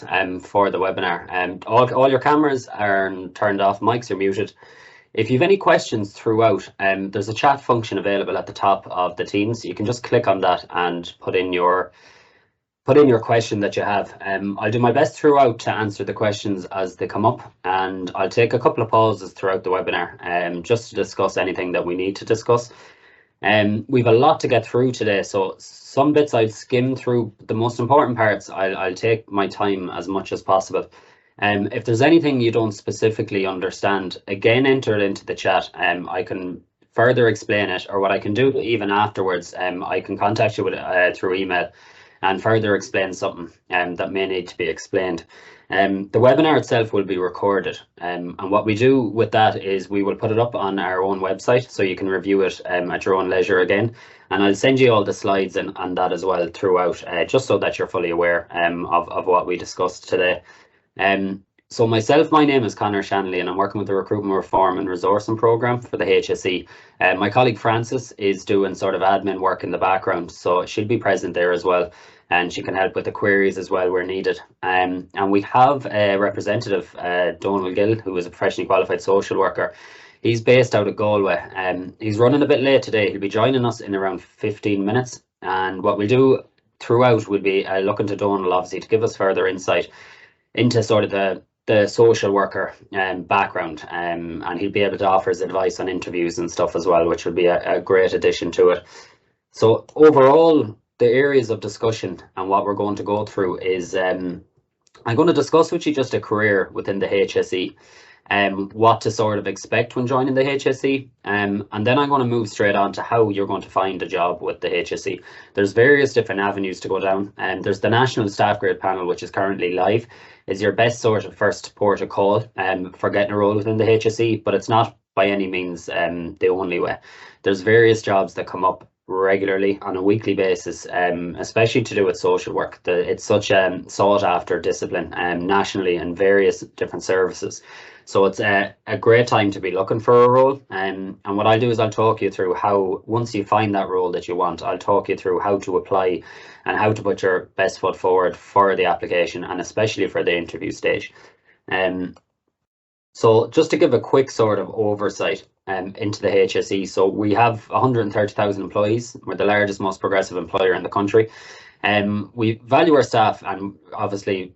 joining us for the webinar. All your cameras are turned off, mics are muted. If you have any questions throughout, there's a chat function available at the top of the Teams. You can just click on that and put in your question that you have. I'll do my best throughout to answer the questions as they come up, and I'll take a couple of pauses throughout the webinar just to discuss anything that we need to discuss. We've a lot to get through today, so some bits I'll skim through. The most important parts, I'll take my time as much as possible. If there's anything you don't specifically understand, again, enter it into the chat. I can further explain it, or what I can do even afterwards, I can contact you with through email and further explain something that may need to be explained. The webinar itself will be recorded, and what we do with that is we will put it up on our own website so you can review it at your own leisure again, and I'll send you all the slides and that as well throughout, just so that you're fully aware of what we discussed today. So myself, my name is Conor Shanley, and I'm working with the Recruitment Reform and Resourcing Programme for the HSE. My colleague Frances is doing sort of admin work in the background, so she'll be present there as well, and she can help with the queries as well where needed. And we have a representative, Donal Gill, who is a professionally qualified social worker. He's based out of Galway. He's running a bit late today. He'll be joining us in around 15 minutes. And what we'll do throughout will be looking to Donal, obviously, to give us further insight into sort of the social worker background, and he'll be able to offer his advice on interviews and stuff as well, which will be a great addition to it. So overall, the areas of discussion and what we're going to go through is I'm going to discuss with you just a career within the HSE, what to sort of expect when joining the HSE, and then I'm going to move straight on to how you're going to find a job with the HSE. There's various different avenues to go down, and there's the National Staff Grade Panel, which is currently live, is your best sort of first port of call for getting a role within the HSE, but it's not by any means the only way. There's various jobs that come up regularly on a weekly basis, especially to do with social work. It's such a sought after discipline nationally in various different services. So it's a great time to be looking for a role. And what I'll do is I'll talk you through how, once you find that role that you want, I'll talk you through how to apply and how to put your best foot forward for the application, and especially for the interview stage. So just to give a quick sort of oversight into the HSE. So we have 130,000 employees. We're the largest, most progressive employer in the country. We value our staff, and obviously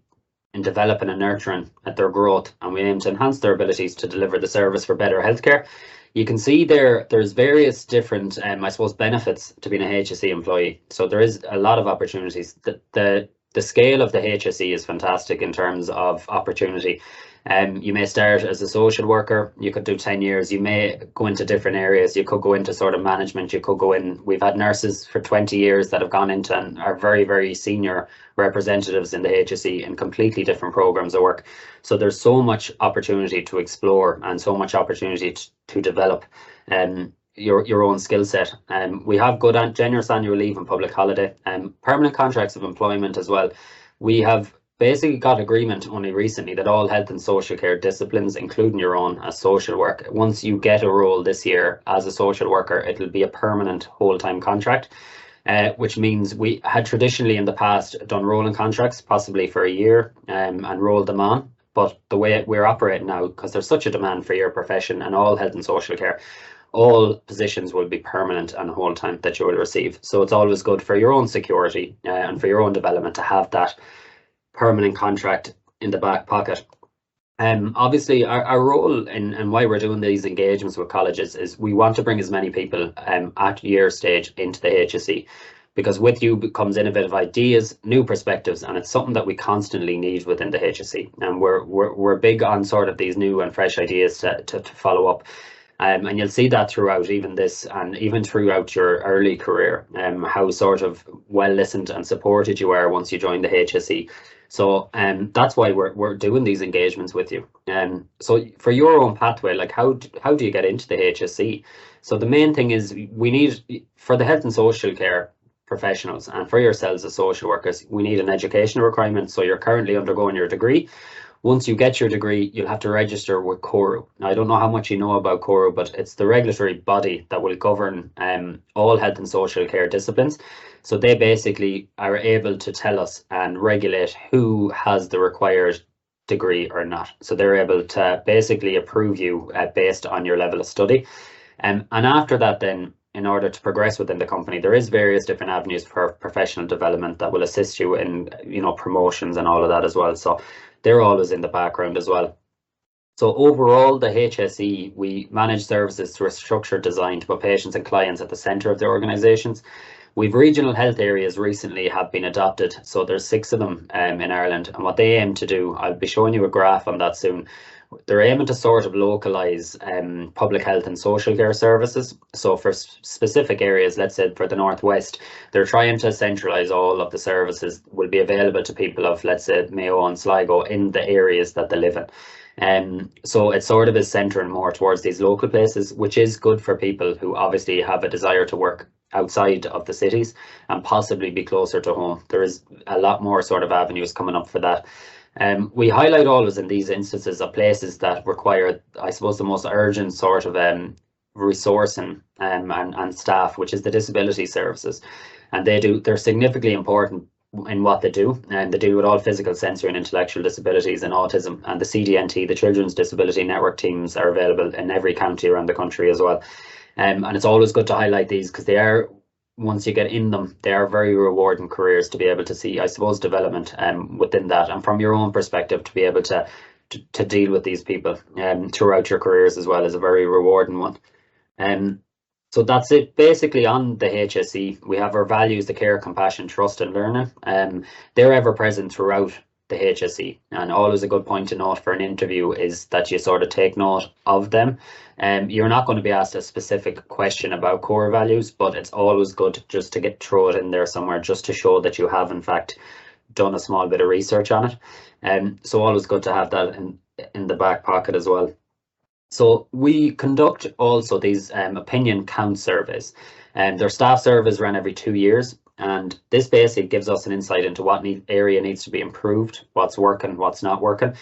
in developing and nurturing at their growth, and we aim to enhance their abilities to deliver the service for better healthcare. You can see there's various different, I suppose, benefits to being a HSE employee. So there is a lot of opportunities. The scale of the HSE is fantastic in terms of opportunity. You may start as a social worker, you could do 10 years, you may go into different areas, you could go into sort of management, you could go in, we've had nurses for 20 years that have gone into and are very, very senior representatives in the HSE in completely different programs of work. So there's so much opportunity to explore and so much opportunity to develop your own skill set. We have good and generous annual leave and public holiday, permanent contracts of employment as well. We have basically got agreement only recently that all health and social care disciplines, including your own as social work, once you get a role this year as a social worker, it'll be a permanent whole-time contract, which means we had traditionally in the past done rolling contracts, possibly for a year, and rolled them on. But the way we're operating now, because there's such a demand for your profession and all health and social care, all positions will be permanent and whole time that you will receive. So it's always good for your own security and for your own development to have that permanent contract in the back pocket. Obviously our role and why we're doing these engagements with colleges is we want to bring as many people at year stage into the HSE, because with you comes innovative ideas, new perspectives, and it's something that we constantly need within the HSE, and we're big on sort of these new and fresh ideas to follow up. And you'll see that throughout even this and even throughout your early career, how sort of well listened and supported you are once you join the HSE. So that's why we're doing these engagements with you. So for your own pathway, like how do you get into the HSE? So the main thing is we need, for the health and social care professionals and for yourselves as social workers, we need an educational requirement. So you're currently undergoing your degree. Once you get your degree, you'll have to register with CORU. Now, I don't know how much you know about CORU, but it's the regulatory body that will govern all health and social care disciplines. So they basically are able to tell us and regulate who has the required degree or not. So they're able to basically approve you based on your level of study. And after that, then, in order to progress within the company, there is various different avenues for professional development that will assist you in, promotions and all of that as well. So they're always in the background as well. So overall, the HSE, we manage services through a structured design to put patients and clients at the centre of their organisations. We've regional health areas recently have been adopted. So there's 6 of them in Ireland. And what they aim to do, I'll be showing you a graph on that soon. They're aiming to sort of localise public health and social care services. So for specific areas, let's say for the Northwest, they're trying to centralise all of the services will be available to people of, let's say, Mayo and Sligo in the areas that they live in. So it sort of is centering more towards these local places, which is good for people who obviously have a desire to work outside of the cities and possibly be closer to home. There is a lot more sort of avenues coming up for that. We highlight always in these instances of places that require, I suppose, the most urgent sort of resourcing and staff, which is the disability services. And they're significantly important in what they do, and they deal with all physical, sensory and intellectual disabilities and autism. And the CDNT, the Children's Disability Network teams, are available in every county around the country as well. And it's always good to highlight these because they are, once you get in them, they are very rewarding careers to be able to see, I suppose, development within that, and from your own perspective to be able to deal with these people throughout your careers as well is a very rewarding one. So that's it basically on the HSE. We have our values, the care, compassion, trust and learning. They're ever present throughout the HSE, and always a good point to note for an interview is that you sort of take note of them. You're not going to be asked a specific question about core values, but it's always good just to throw it in there somewhere just to show that you have in fact done a small bit of research on it. So always good to have that in the back pocket as well. So we conduct also these opinion count surveys, and their staff surveys run every 2 years. And this basically gives us an insight into what area needs to be improved, what's working, what's not working.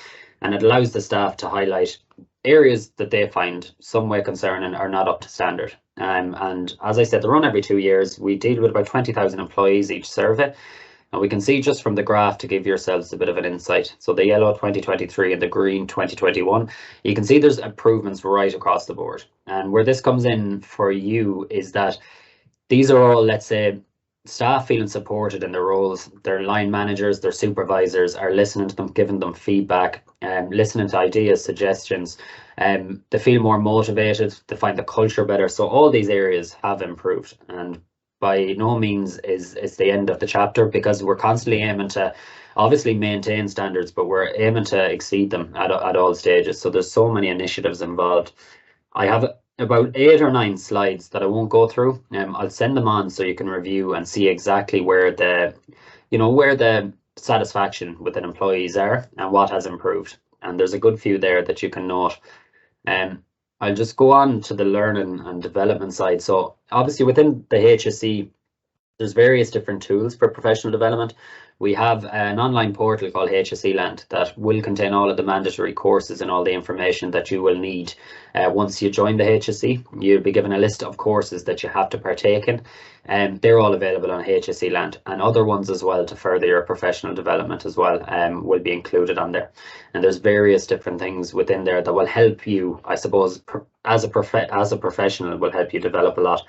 And it allows the staff to highlight areas that they find some way concerning or not up to standard. And as I said, they run every 2 years. We deal with about 20,000 employees each survey. And we can see just from the graph, to give yourselves a bit of an insight. So the yellow 2023 and the green 2021, you can see there's improvements right across the board. And where this comes in for you is that these are all, let's say, staff feeling supported in their roles. Their line managers, their supervisors are listening to them, giving them feedback, listening to ideas, suggestions. They feel more motivated, they find the culture better. So all these areas have improved, and by no means is the end of the chapter, because we're constantly aiming to obviously maintain standards, but we're aiming to exceed them at all stages. So there's so many initiatives involved. I have about 8 or 9 slides that I won't go through. I'll send them on so you can review and see exactly where the satisfaction within employees are and what has improved. And there's a good few there that you can note. I'll just go on to the learning and development side. So obviously within the HSE, there's various different tools for professional development. We have an online portal called HSE Land that will contain all of the mandatory courses and all the information that you will need once you join the HSE. You'll be given a list of courses that you have to partake in, and they're all available on HSE Land, and other ones as well to further your professional development as well will be included on there. And there's various different things within there that will help you, I suppose, as a professional, will help you develop a lot.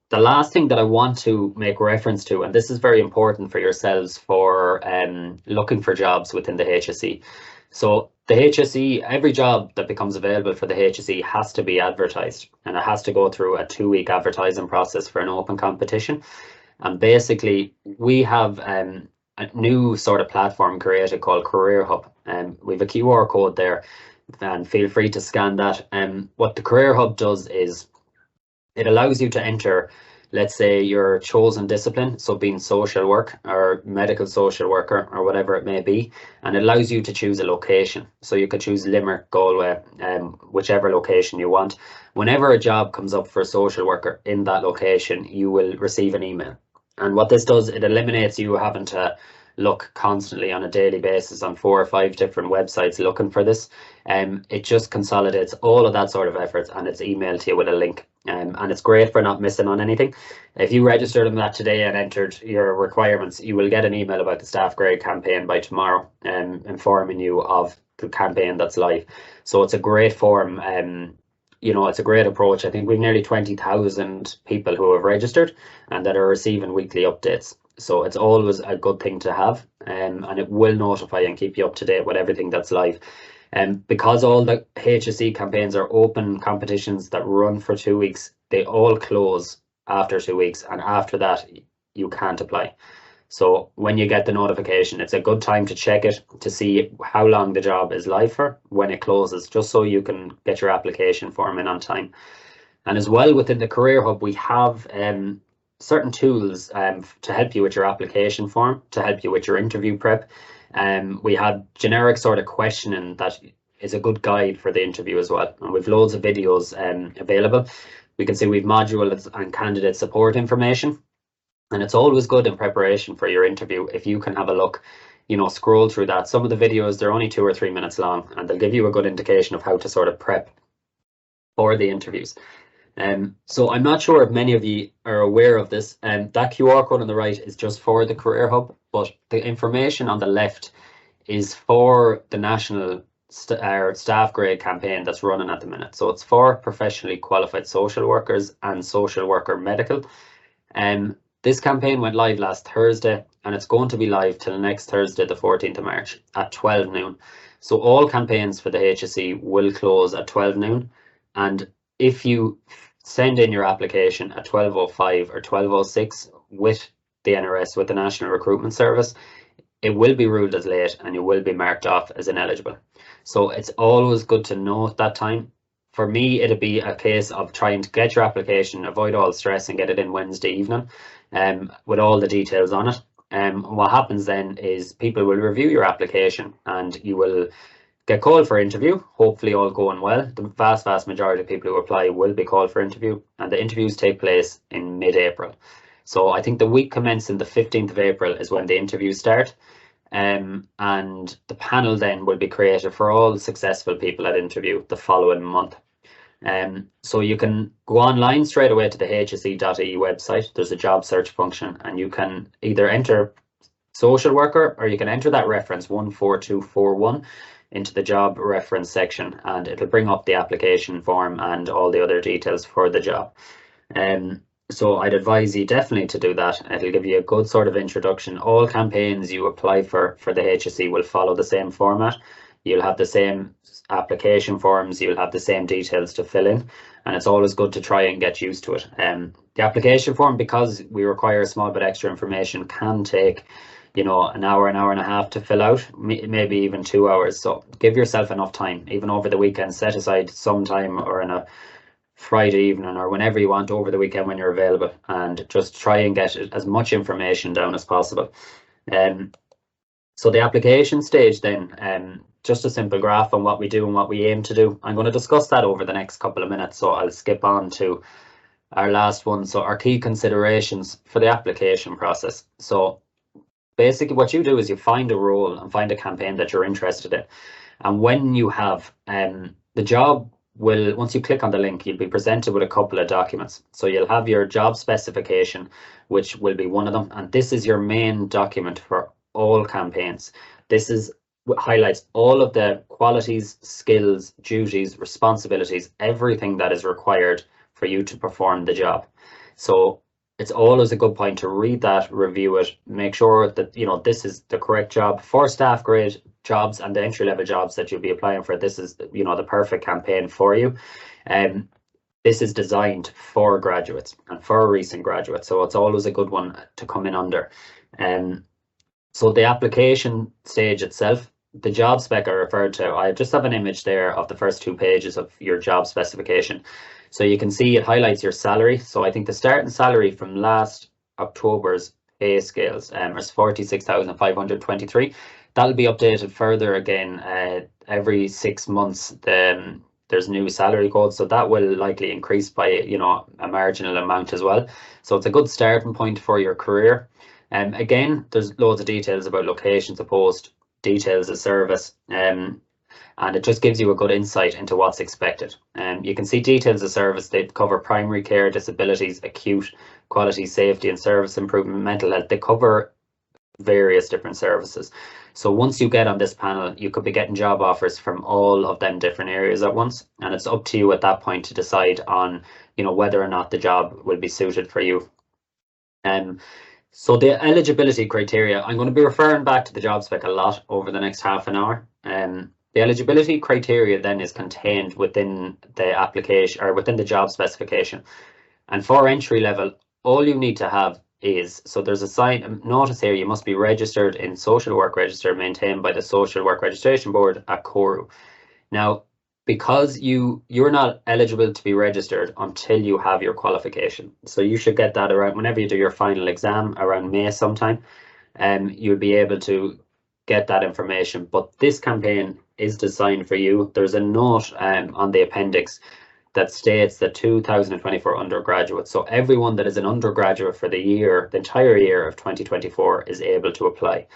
The last thing that I want to make reference to, and this is very important for yourselves for looking for jobs within the HSE. So the HSE, every job that becomes available for the HSE has to be advertised, and it has to go through a 2-week advertising process for an open competition. And basically we have a new sort of platform created called Career Hub, and we have a QR code there, and feel free to scan that. What the Career Hub does is it allows you to enter, let's say, your chosen discipline, so being social work or medical social worker or whatever it may be, and it allows you to choose a location. So you could choose Limerick, Galway, whichever location you want. Whenever a job comes up for a social worker in that location, you will receive an email. And what this does, it eliminates you having to look constantly on a daily basis on 4 or 5 different websites looking for this. It just consolidates all of that sort of effort, and it's emailed to you with a link. and it's great for not missing on anything. If you registered on that today and entered your requirements, you will get an email about the staff grade campaign by tomorrow, informing you of the campaign that's live. So it's a great form. It's a great approach. I think we've nearly 20,000 people who have registered and that are receiving weekly updates. So it's always a good thing to have, and it will notify and keep you up to date with everything that's live. And because all the HSE campaigns are open competitions that run for 2 weeks, they all close after 2 weeks, and after that you can't apply. So when you get the notification, it's a good time to check it to see how long the job is live for when it closes, just so you can get your application form in on time. And as well, within the Career Hub, we have certain tools to help you with your application form, to help you with your interview prep. We have generic sort of questioning that is a good guide for the interview as well. And we've loads of videos available. We can see we've modules and candidate support information. And it's always good in preparation for your interview if you can have a look, scroll through that. Some of the videos, they're only 2 or 3 minutes long, and they'll give you a good indication of how to sort of prep for the interviews. So I'm not sure if many of you are aware of this, and that QR code on the right is just for the Career Hub, but the information on the left is for the national staff grade campaign that's running at the minute. So it's for professionally qualified social workers and social worker medical. This campaign went live last Thursday, and it's going to be live till next Thursday, the 14th of March at 12 noon. So all campaigns for the HSE will close at 12 noon. And if you send in your application at 12:05 or 12:06 with the NRS, with the National Recruitment Service, it will be ruled as late and you will be marked off as ineligible. So it's always good to note that time. For me, it'd be a case of trying to get your application, avoid all stress, and get it in Wednesday evening with all the details on it. What happens then is people will review your application and you will get called for interview, hopefully all going well. The vast majority of people who apply will be called for interview, and the interviews take place in mid-April. So I think the week commencing the 15th of April is when the interviews start. And the panel then will be created for all successful people at interview the following month. So you can go online straight away to the hse.ie website. There's a job search function, and you can either enter social worker or you can enter that reference 14241 into the job reference section, and it'll bring up the application form and all the other details for the job. So I'd advise you definitely to do that. It'll give you a good sort of introduction. All campaigns you apply for the HSE will follow the same format. You'll have the same application forms, you'll have the same details to fill in, and it's always good to try and get used to it. The application form, because we require a small bit extra information, can take an hour and a half to fill out, maybe even 2 hours. So give yourself enough time, even over the weekend. Set aside some time, or in a Friday evening, or whenever you want over the weekend when you're available, and just try and get as much information down as possible. So the application stage then, just a simple graph on what we do and what we aim to do. I'm going to discuss that over the next couple of minutes, so I'll skip on to our last one. So our key considerations for the application process. So basically what you do is you find a role and find a campaign that you're interested in. And when you have the job will, once you click on the link, you'll be presented with a couple of documents. So you'll have your job specification, which will be one of them. And this is your main document for all campaigns. This highlights all of the qualities, skills, duties, responsibilities, everything that is required for you to perform the job. So it's always a good point to read that, review it, make sure that this is the correct job for staff grade jobs and the entry-level jobs that you'll be applying for. This is the perfect campaign for you. This is designed for graduates and for recent graduates, so it's always a good one to come in under. So the application stage itself, the job spec I referred to, I just have an image there of the first 2 pages of your job specification. So you can see it highlights your salary. So I think the starting salary from last October's pay scales is 46,523. That'll be updated further again every 6 months. There's new salary codes, so that will likely increase by a marginal amount as well. So it's a good starting point for your career. Again, there's loads of details about locations of post, details of service, and it just gives you a good insight into what's expected. You can see details of service. They cover primary care, disabilities, acute, quality, safety and service improvement, mental health. They cover various different services. So once you get on this panel, you could be getting job offers from all of them different areas at once, and it's up to you at that point to decide on, whether or not the job will be suited for you. So the eligibility criteria, I'm going to be referring back to the job spec a lot over the next half an hour. The eligibility criteria then is contained within the application or within the job specification. And for entry level, all you need to have is, so there's a notice here, you must be registered in social work register maintained by the Social Work Registration Board at Coru. Now, because you're not eligible to be registered until you have your qualification. So you should get that around whenever you do your final exam around May sometime, you'll be able to get that information. But this campaign is designed for you. There's a note on the appendix that states that 2024 undergraduates, so everyone that is an undergraduate for the entire year of 2024 is able to apply.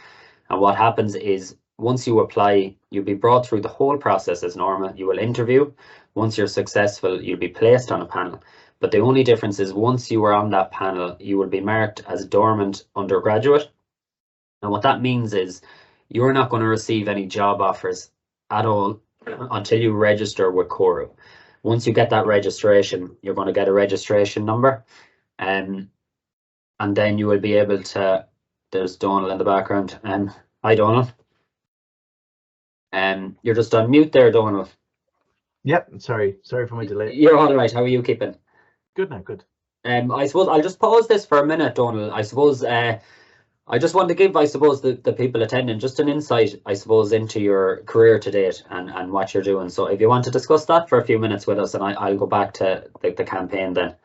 And what happens is, once you apply, you'll be brought through the whole process as normal. You will interview. Once you're successful, you'll be placed on a panel. But the only difference is, once you are on that panel, you will be marked as dormant undergraduate. And what that means is, you're not going to receive any job offers at all until you register with Coru. Once you get that registration, you're going to get a registration number, and then you will be able to, there's Donald in the background. Hi, Donald. You're just on mute there, Donald. Yep, sorry for my delay. You're all right. How are you keeping? Good now, good. I suppose I'll just pause this for a minute, Donald. I suppose I just want to give, the people attending just an insight, into your career to date and what you're doing. So if you want to discuss that for a few minutes with us, and I'll go back to the campaign then.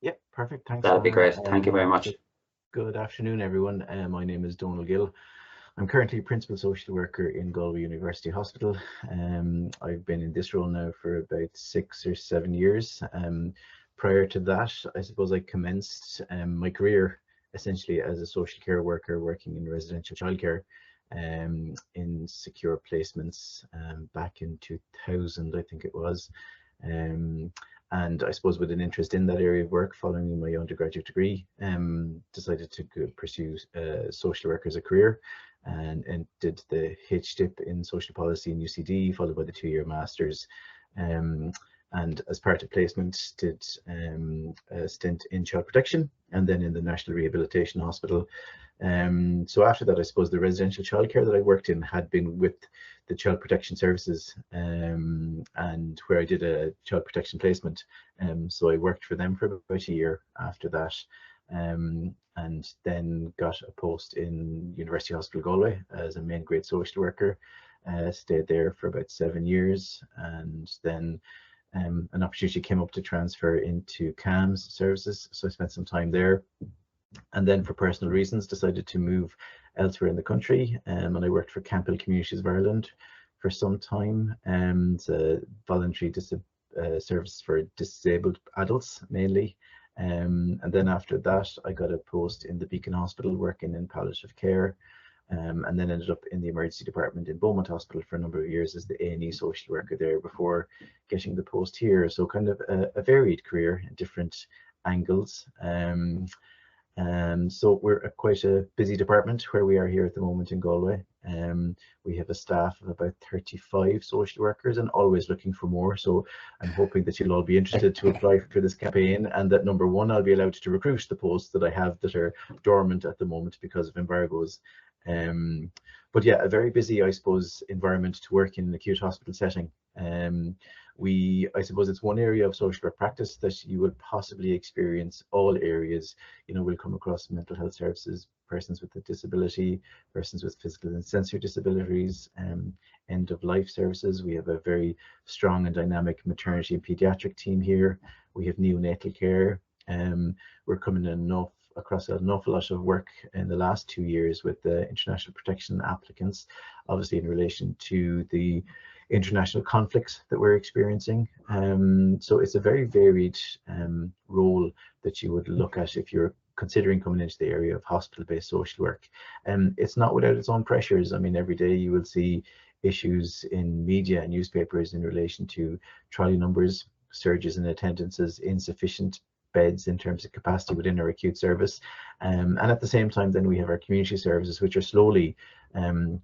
Yeah, perfect. Thanks. That'd be great. Thank you very much. Good afternoon, everyone. My name is Donald Gill. I'm currently Principal Social Worker in Galway University Hospital. I've been in this role now for about 6 or 7 years. Prior to that, I commenced my career essentially as a social care worker working in residential childcare in secure placements back in 2000, I think it was. And with an interest in that area of work following my undergraduate degree, decided to pursue social work as a career, and did the HDIP in social policy in UCD, followed by the 2-year masters. And as part of placement, did a stint in child protection and then in the National Rehabilitation Hospital. So after that, the residential childcare that I worked in had been with the Child Protection Services, and where I did a child protection placement. So I worked for them for about a year after that, and then got a post in University Hospital Galway as a main grade social worker. Stayed there for about 7 years, and then an opportunity came up to transfer into CAMS services, so I spent some time there, and then for personal reasons decided to move elsewhere in the country, and I worked for Campbell Communities of Ireland for some time, and voluntary service for disabled adults mainly, and then after that I got a post in the Beacon Hospital working in palliative care, and then ended up in the emergency department in Beaumont Hospital for a number of years as the A&E social worker there before getting the post here. So kind of a varied career in different angles. So we're quite a busy department where we are here at the moment in Galway. We have a staff of about 35 social workers and always looking for more. So I'm hoping that you'll all be interested to apply for this campaign, and that number one, I'll be allowed to recruit the posts that I have that are dormant at the moment because of embargoes. But yeah, a very busy, environment to work in an acute hospital setting. It's one area of social work practice that you will possibly experience all areas. We'll come across mental health services, persons with a disability, persons with physical and sensory disabilities, end of life services. We have a very strong and dynamic maternity and pediatric team here. We have neonatal care. We're coming across an awful lot of work in the last 2 years with the international protection applicants, obviously in relation to the international conflicts that we're experiencing. So it's a very varied role that you would look at if you're considering coming into the area of hospital-based social work. It's not without its own pressures. I mean, every day you will see issues in media and newspapers in relation to trolley numbers, surges in attendances, insufficient beds in terms of capacity within our acute service. And at the same time, then we have our community services, which are slowly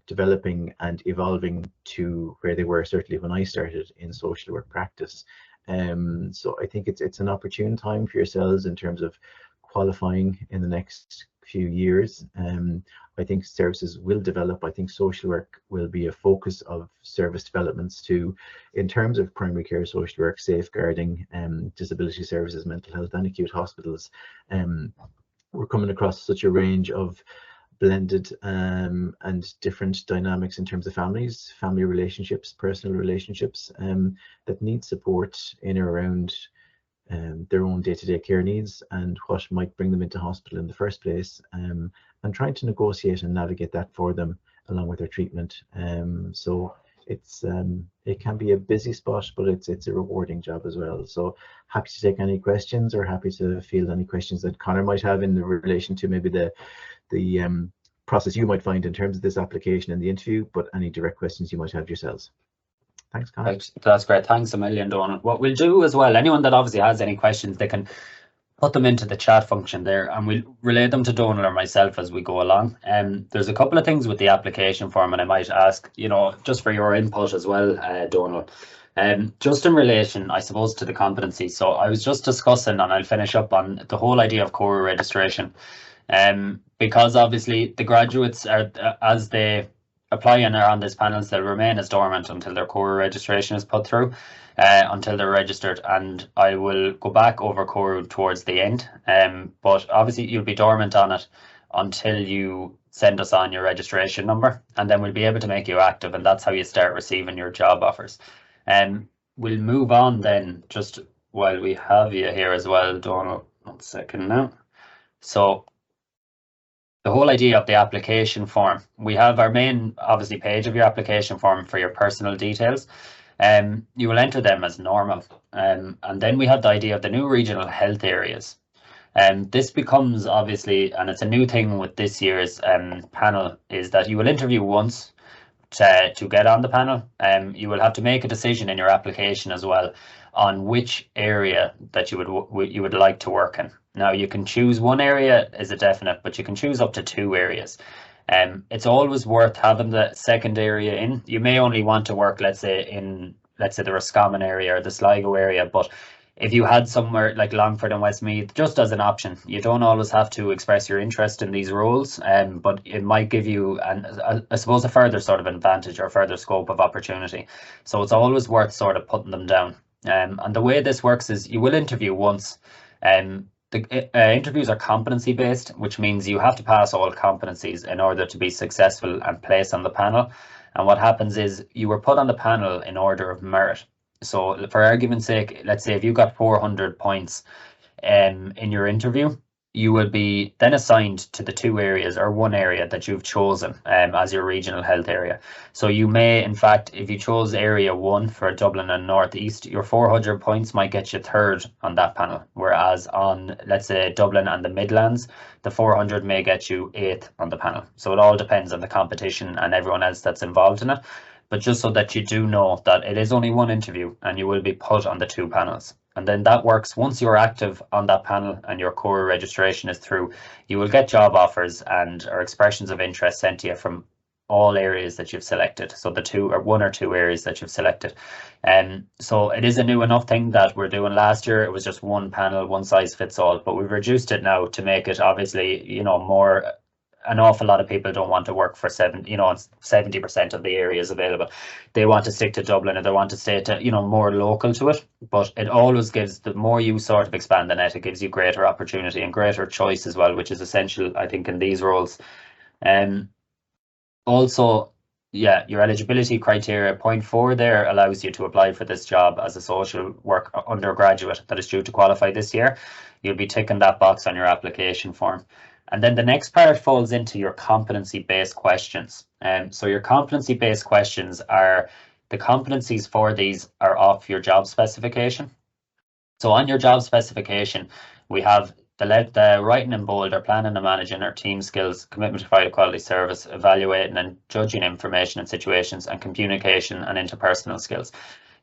developing and evolving to where they were certainly when I started in social work practice. So I think it's an opportune time for yourselves in terms of qualifying in the next few years. I think services will develop. I think social work will be a focus of service developments too, in terms of primary care social work, safeguarding, disability services, mental health and acute hospitals. We're coming across such a range of blended and different dynamics in terms of families, family relationships, personal relationships that need support in or around their own day-to-day care needs and what might bring them into hospital in the first place, and trying to negotiate and navigate that for them along with their treatment. So it's it can be a busy spot, but it's a rewarding job as well. So happy to take any questions, or happy to field any questions that Conor might have in relation to maybe the process you might find in terms of this application and the interview, but any direct questions you might have yourselves. Thanks, Conor. Right. That's great. Thanks a million, Donald. What we'll do as well, anyone that obviously has any questions, they can put them into the chat function there, and we'll relay them to Donald or myself as we go along. There's a couple of things with the application form, and I might ask, just for your input as well, Donald. Just in relation, I suppose, to the competency. So I was just discussing, and I'll finish up on the whole idea of core registration. Because obviously the graduates are, as they apply and are on this panels, they'll remain as dormant until their core registration is put through, until they're registered, and I will go back over core towards the end. But obviously you'll be dormant on it until you send us on your registration number, and then we'll be able to make you active, and that's how you start receiving your job offers. We'll move on then, just while we have you here as well, Donald. 1 second now. So the whole idea of the application form, we have our main, obviously, page of your application form for your personal details. You will enter them as normal. And then we have the idea of the new regional health areas. This becomes, obviously, and it's a new thing with this year's panel, is that you will interview once to get on the panel. You will have to make a decision in your application as well on which area that you would like to work in. Now, you can choose one area as a definite, but you can choose up to 2 areas. It's always worth having the second area in. You may only want to work, let's say the Roscommon area or the Sligo area, but if you had somewhere like Longford and Westmeath, just as an option, you don't always have to express your interest in these roles, but it might give you, I suppose, a further sort of advantage or further scope of opportunity. So it's always worth sort of putting them down. And the way this works is you will interview once. The interviews are competency based, which means you have to pass all competencies in order to be successful and placed on the panel. And what happens is you were put on the panel in order of merit. So for argument's sake, let's say if you got 400 points in your interview, you will be then assigned to the 2 areas or 1 area that you've chosen as your regional health area. So you may, in fact, if you chose area 1 for Dublin and North East, your 400 points might get you 3rd on that panel. Whereas on, let's say, Dublin and the Midlands, the 400 may get you 8th on the panel. So it all depends on the competition and everyone else that's involved in it. But just so that you do know that it is only 1 interview and you will be put on the 2 panels. And then that works. Once you're active on that panel and your core registration is through, you will get job offers or expressions of interest sent to you from all areas that you've selected. So the 1 or 2 areas that you've selected. So it is a new enough thing that we're doing. Last year it was just 1 panel, 1 size fits all, but we've reduced it now to make it obviously, more. An awful lot of people don't want to work for 70% of the areas available. They want to stick to Dublin, or they want to stay to, more local to it. But it always gives, the more you sort of expand the net, it gives you greater opportunity and greater choice as well, which is essential, I think, in these roles. Also, yeah, your eligibility criteria, point 4 there allows you to apply for this job as a social work undergraduate that is due to qualify this year. You'll be ticking that box on your application form. And then the next part falls into your competency-based questions. So your competency-based questions are, the competencies for these are off your job specification. So on your job specification, we have the writing in bold are planning and managing our team skills, commitment to provide a quality service, evaluating and judging information and situations, and communication and interpersonal skills.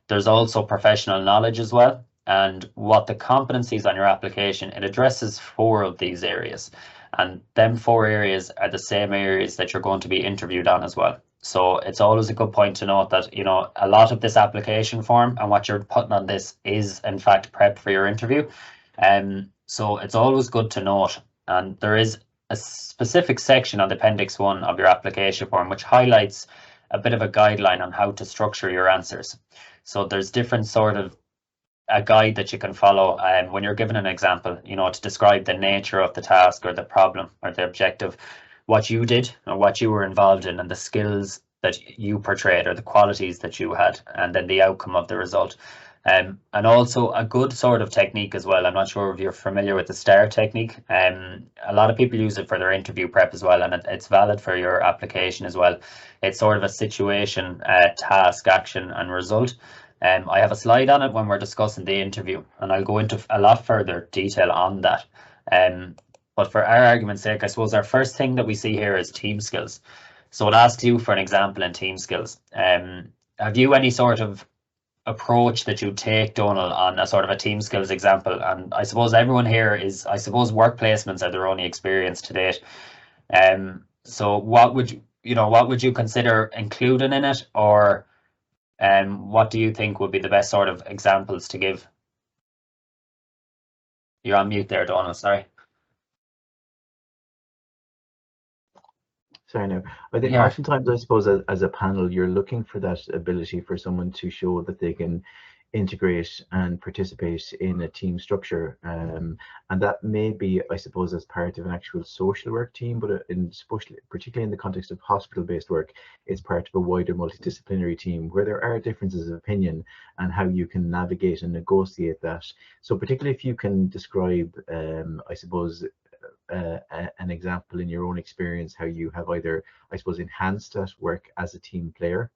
There's also professional knowledge as well. And what the competencies on your application, it addresses 4 of these areas. And them 4 areas are the same areas that you're going to be interviewed on as well. So it's always a good point to note that, you know, a lot of this application form and what you're putting on this is in fact prep for your interview. So it's always good to note. And there is a specific section on the Appendix 1 of your application form which highlights a bit of a guideline on how to structure your answers. So there's different sort of a guide that you can follow when you're given an example, you know, to describe the nature of the task or the problem or the objective, what you did or what you were involved in, and the skills that you portrayed or the qualities that you had, and then the outcome of the result. And also a good sort of technique as well. I'm not sure if you're familiar with the STAR technique. A lot of people use it for their interview prep as well, and it's valid for your application as well. It's sort of a situation, task, action, and result. I have a slide on it when we're discussing the interview, and I'll go into a lot further detail on that. But for our argument's sake, I suppose our first thing that we see here is team skills. So it asks you for an example in team skills. Have you any sort of approach that you take, Donal, on a sort of a team skills example? And I suppose everyone here is, I suppose work placements are their only experience to date. So what would you consider including in it, or what do you think would be the best sort of examples to give? You're on mute there, Donal, sorry. Sorry, no. I think oftentimes, I suppose, as a panel, you're looking for that ability for someone to show that they can integrate and participate in a team structure, and that may be, I suppose, as part of an actual social work team, but particularly in the context of hospital-based work, it's part of a wider multidisciplinary team where there are differences of opinion and how you can navigate and negotiate that. So particularly if you can describe, I suppose, an example in your own experience, how you have either, I suppose, enhanced that work as a team player,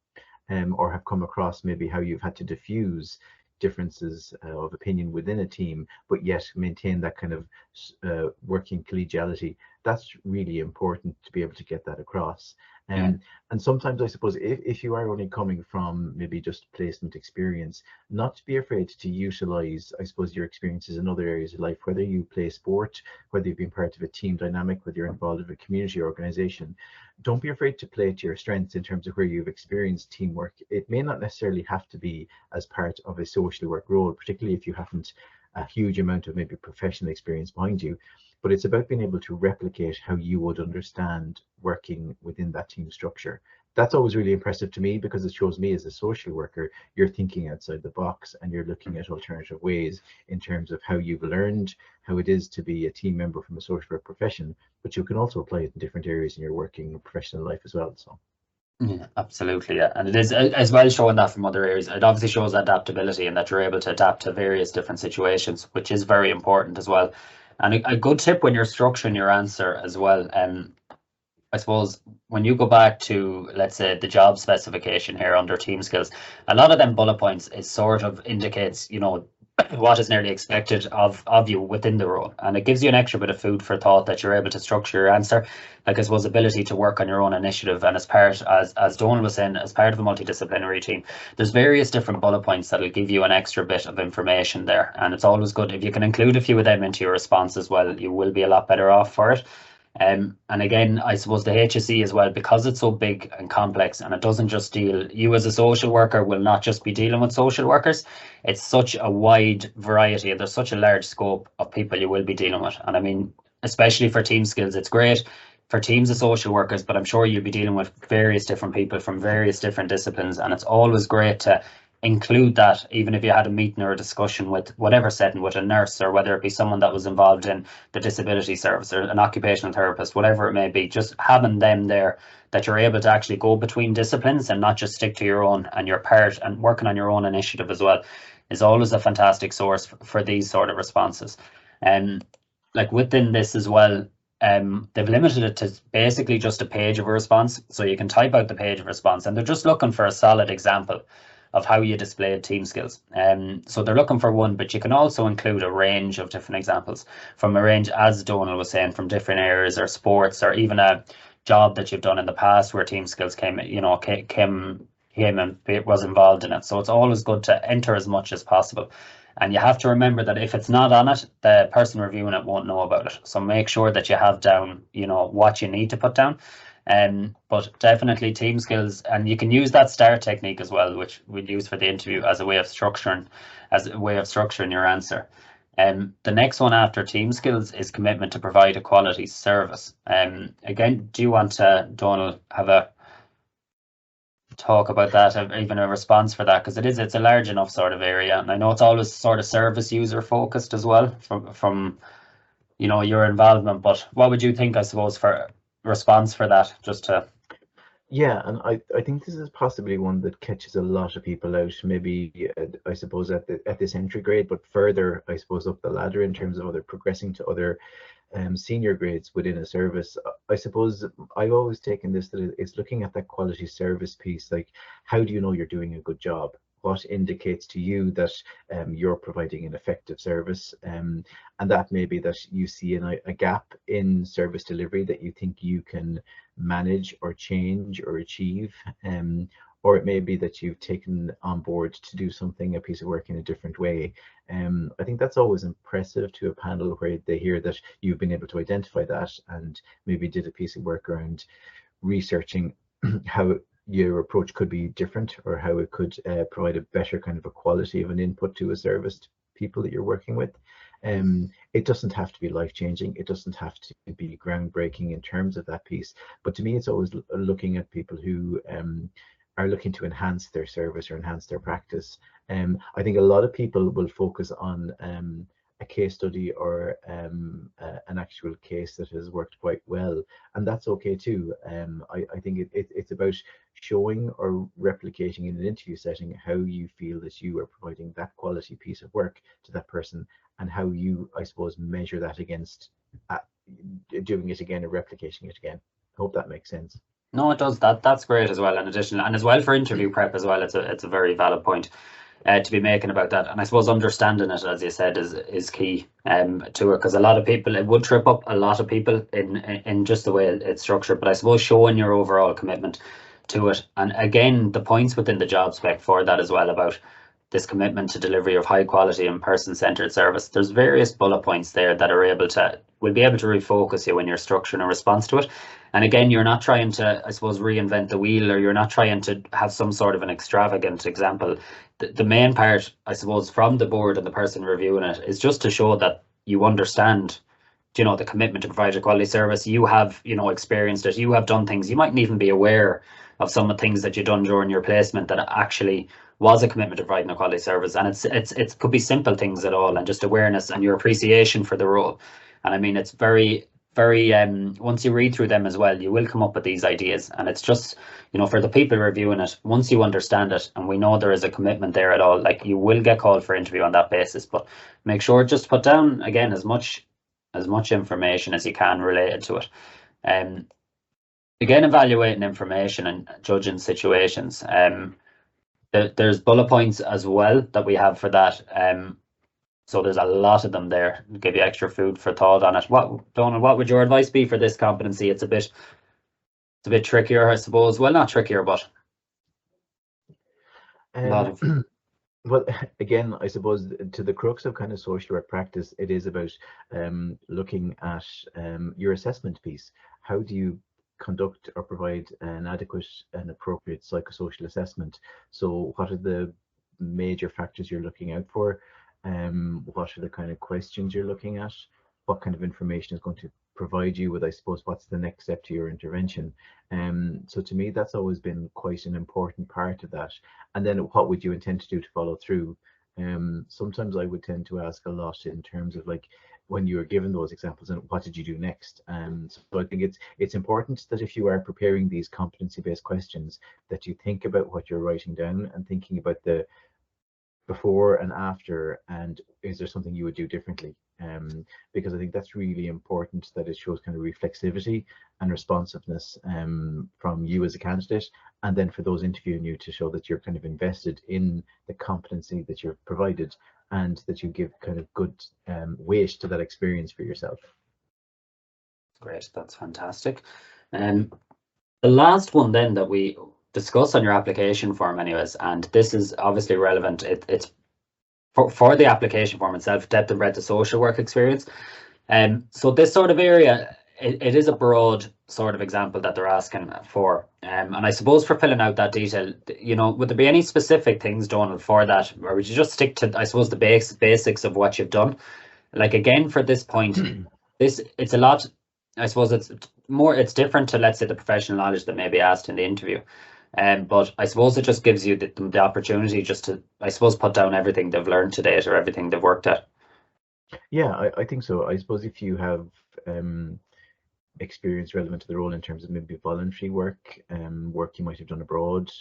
or have come across maybe how you've had to diffuse differences of opinion within a team, but yet maintain that kind of working collegiality. That's really important to be able to get that across. And sometimes, I suppose, if you are only coming from maybe just placement experience, not to be afraid to utilize, I suppose, your experiences in other areas of life, whether you play sport, whether you've been part of a team dynamic, whether you're involved in a community organization. Don't be afraid to play to your strengths in terms of where you've experienced teamwork. It may not necessarily have to be as part of a social work role, particularly if you haven't a huge amount of maybe professional experience behind you. But it's about being able to replicate how you would understand working within that team structure. That's always really impressive to me, because it shows me as a social worker, you're thinking outside the box and you're looking at alternative ways in terms of how you've learned how it is to be a team member from a social work profession, but you can also apply it in different areas in your working professional life as well. So. Yeah, absolutely, yeah. And it is as well showing that from other areas. It obviously shows adaptability and that you're able to adapt to various different situations, which is very important as well. And a good tip when you're structuring your answer as well, I suppose when you go back to, let's say, the job specification here under team skills, a lot of them bullet points, it sort of indicates, you know, what is nearly expected of you within the role, and it gives you an extra bit of food for thought that you're able to structure your answer. Like, I suppose, ability to work on your own initiative, and as Donal was saying, as part of a multidisciplinary team, there's various different bullet points that'll give you an extra bit of information there, and it's always good if you can include a few of them into your response as well. You will be a lot better off for it. And again, I suppose the HSE as well, because it's so big and complex, and it doesn't just deal, you as a social worker will not just be dealing with social workers. It's such a wide variety, and there's such a large scope of people you will be dealing with. And I mean, especially for team skills, it's great for teams of social workers, but I'm sure you'll be dealing with various different people from various different disciplines, and it's always great to include that, even if you had a meeting or a discussion with whatever setting, with a nurse, or whether it be someone that was involved in the disability service or an occupational therapist, whatever it may be, just having them there, that you're able to actually go between disciplines and not just stick to your own, and your part and working on your own initiative as well, is always a fantastic source for these sort of responses. And like within this as well, they've limited it to basically just a page of a response, so you can type out the page of response, and they're just looking for a solid example of how you displayed team skills. So they're looking for one, but you can also include a range of different examples from a range, as Donal was saying, from different areas or sports, or even a job that you've done in the past where team skills came and was involved in it. So it's always good to enter as much as possible. And you have to remember that if it's not on it, the person reviewing it won't know about it. So make sure that you have down, what you need to put down. But definitely team skills, and you can use that STAR technique as well, which we'll use for the interview as a way of structuring your answer. The next one after team skills is commitment to provide a quality service. Again, do you want to, Donal, have a talk about that, even a response for that? Because it's a large enough sort of area, and I know it's always sort of service user focused as well from your involvement. But what would you think, I suppose, for response for that, just to... Yeah, and I think this is possibly one that catches a lot of people out, maybe I suppose at this entry grade, but further, I suppose, up the ladder in terms of other progressing to other senior grades within a service. I suppose I've always taken this that it's looking at that quality service piece, like how do you know you're doing a good job? What indicates to you that you're providing an effective service, and that may be that you see a gap in service delivery that you think you can manage or change or achieve, or it may be that you've taken on board to do a piece of work in a different way. I think that's always impressive to a panel where they hear that you've been able to identify that and maybe did a piece of work around researching how your approach could be different, or how it could provide a better kind of a quality of an input to a service to people that you're working with. It doesn't have to be life-changing. It doesn't have to be groundbreaking in terms of that piece. But to me, it's always looking at people who are looking to enhance their service or enhance their practice. I think a lot of people will focus on a case study or an actual case that has worked quite well, and that's okay too. I think it's about showing or replicating in an interview setting how you feel that you are providing that quality piece of work to that person, and how you, I suppose, measure that against doing it again or replicating it again. I hope that makes sense. No, it does. That's great as well. In addition, and as well for interview prep as well, it's a very valid point to be making about that. And I suppose understanding it, as you said, is key to it, because a lot of people, it would trip up a lot of people in just the way it's structured. But I suppose showing your overall commitment to it, and again, the points within the job spec for that as well about this commitment to delivery of high quality and person-centered service. There's various bullet points there that will be able to refocus you when you're structuring a response to it. And again, you're not trying to, I suppose, reinvent the wheel, or you're not trying to have some sort of an extravagant example. The main part, I suppose, from the board and the person reviewing it is just to show that you understand, the commitment to provide a quality service. You have, experienced it. You have done things. You mightn't even be aware of some of the things that you've done during your placement that actually was a commitment to providing a quality service. And it could be simple things at all, and just awareness and your appreciation for the role. And I mean, it's very, very, once you read through them as well, you will come up with these ideas. And it's just, for the people reviewing it, once you understand it, and we know there is a commitment there at all, like, you will get called for interview on that basis. But make sure just put down, again, as much information as you can related to it. Again, evaluating information and judging situations. There's bullet points as well that we have for that. So there's a lot of them there to give you extra food for thought on it. Donal, what would your advice be for this competency? It's a bit trickier, I suppose. Well, not trickier, but a lot of... Well, again, I suppose to the crux of kind of social work practice, it is about looking at your assessment piece. How do you conduct or provide an adequate and appropriate psychosocial assessment? So what are the major factors you're looking out for? What are the kind of questions you're looking at? What kind of information is going to provide you with, I suppose, what's the next step to your intervention? So to me, that's always been quite an important part of that. And then what would you intend to do to follow through? Sometimes I would tend to ask a lot in terms of, like, when you are given those examples, and what did you do next? So I think it's important that if you are preparing these competency-based questions, that you think about what you're writing down and thinking about the before and after, and is there something you would do differently? because I think that's really important, that it shows kind of reflexivity and responsiveness from you as a candidate, and then for those interviewing you to show that you're kind of invested in the competency that you've provided, and that you give kind of good weight to that experience for yourself. Great, that's fantastic. The last one then that we discuss on your application form anyways, and this is obviously relevant, it's for the application form itself, depth and breadth of social work experience. So this sort of area, it is a broad sort of example that they're asking for. And I suppose for filling out that detail, you know, would there be any specific things done for that, or would you just stick to, I suppose, the basics of what you've done? Like, again, for this point, it's a lot, I suppose it's different to, let's say, the professional knowledge that may be asked in the interview. But I suppose it just gives you the opportunity just to, I suppose, put down everything they've learned to date or everything they've worked at. Yeah, I think so. I suppose if you have experience relevant to the role in terms of maybe voluntary work, work you might have done abroad,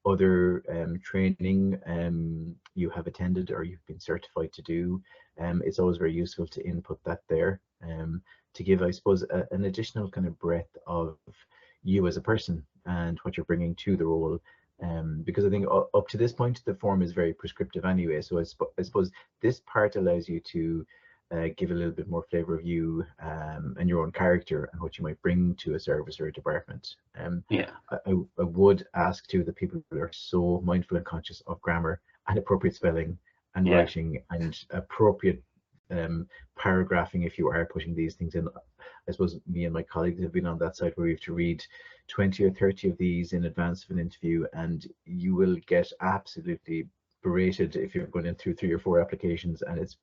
other training you have attended or you've been certified to do, it's always very useful to input that there, to give, I suppose, an additional kind of breadth of you as a person and what you're bringing to the role. Because I think up to this point the form is very prescriptive anyway, so I suppose this part allows you to give a little bit more flavor of you and your own character and what you might bring to a service or a department. I would ask too that people are so mindful and conscious of grammar and appropriate spelling and writing and appropriate paragraphing if you are putting these things in. I suppose me and my colleagues have been on that side where we have to read 20 or 30 of these in advance of an interview, and you will get absolutely berated if you're going in through 3 or 4 applications and it's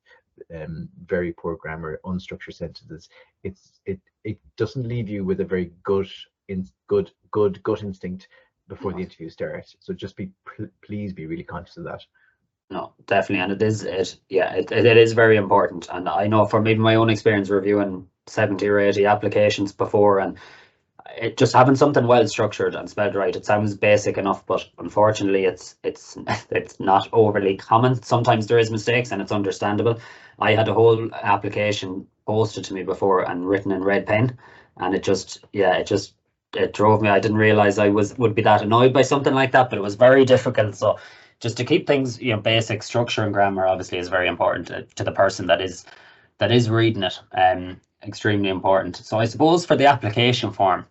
very poor grammar, unstructured sentences. It doesn't leave you with a very good gut instinct before the interview starts. So just please be really conscious of that. No, definitely, and it is very important. And I know from even my own experience reviewing 70 or 80 applications before, and it just having something well structured and spelled right, it sounds basic enough, but unfortunately it's not overly common. Sometimes there is mistakes and it's understandable. I had a whole application posted to me before and written in red pen, and it drove me. I didn't realize I would be that annoyed by something like that, but it was very difficult. So just to keep things, you know, basic structure and grammar obviously is very important to the person that is reading it. Extremely important. So I suppose for the application form,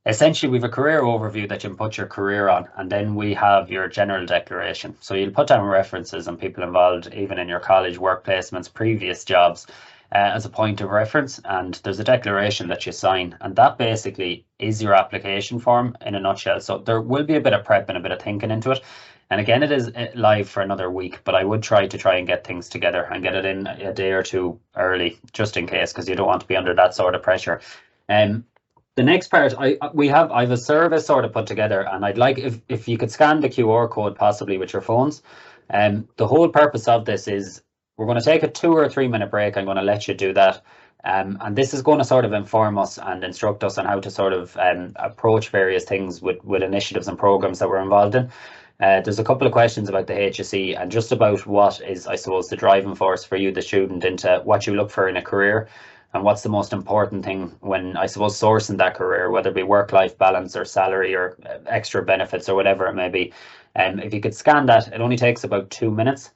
essentially we have a career overview that you can put your career on, and then we have your general declaration. So you'll put down references and people involved even in your college, work placements, previous jobs as a point of reference, and there's a declaration that you sign, and that basically is your application form in a nutshell. So there will be a bit of prep and a bit of thinking into it. And again, it is live for another week, but I would try and get things together and get it in a day or two early, just in case, because you don't want to be under that sort of pressure. The next part, I have a survey sort of put together, and I'd like if you could scan the QR code possibly with your phones. The whole purpose of this is we're going to take a 2 or 3 minute break. I'm going to let you do that. And this is going to sort of inform us and instruct us on how to sort of approach various things with initiatives and programs that we're involved in. There's a couple of questions about the HSE and just about what is, I suppose, the driving force for you, the student, into what you look for in a career, and what's the most important thing when, I suppose, sourcing that career, whether it be work-life balance or salary or extra benefits or whatever it may be. If you could scan that, it only takes about 2 minutes.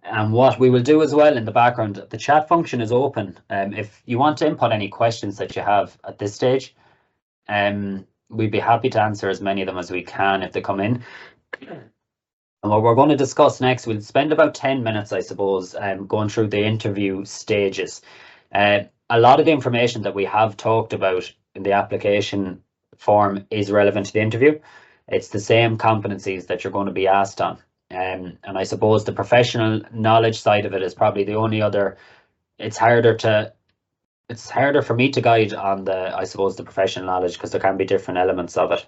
And what we will do as well in the background, the chat function is open. If you want to input any questions that you have at this stage, we'd be happy to answer as many of them as we can if they come in. And what we're going to discuss next, we'll spend about 10 minutes, I suppose, going through the interview stages. A lot of the information that we have talked about in the application form is relevant to the interview. It's the same competencies that you're going to be asked on. And I suppose the professional knowledge side of it is probably the only other. It's harder for me to guide on I suppose, the professional knowledge, because there can be different elements of it.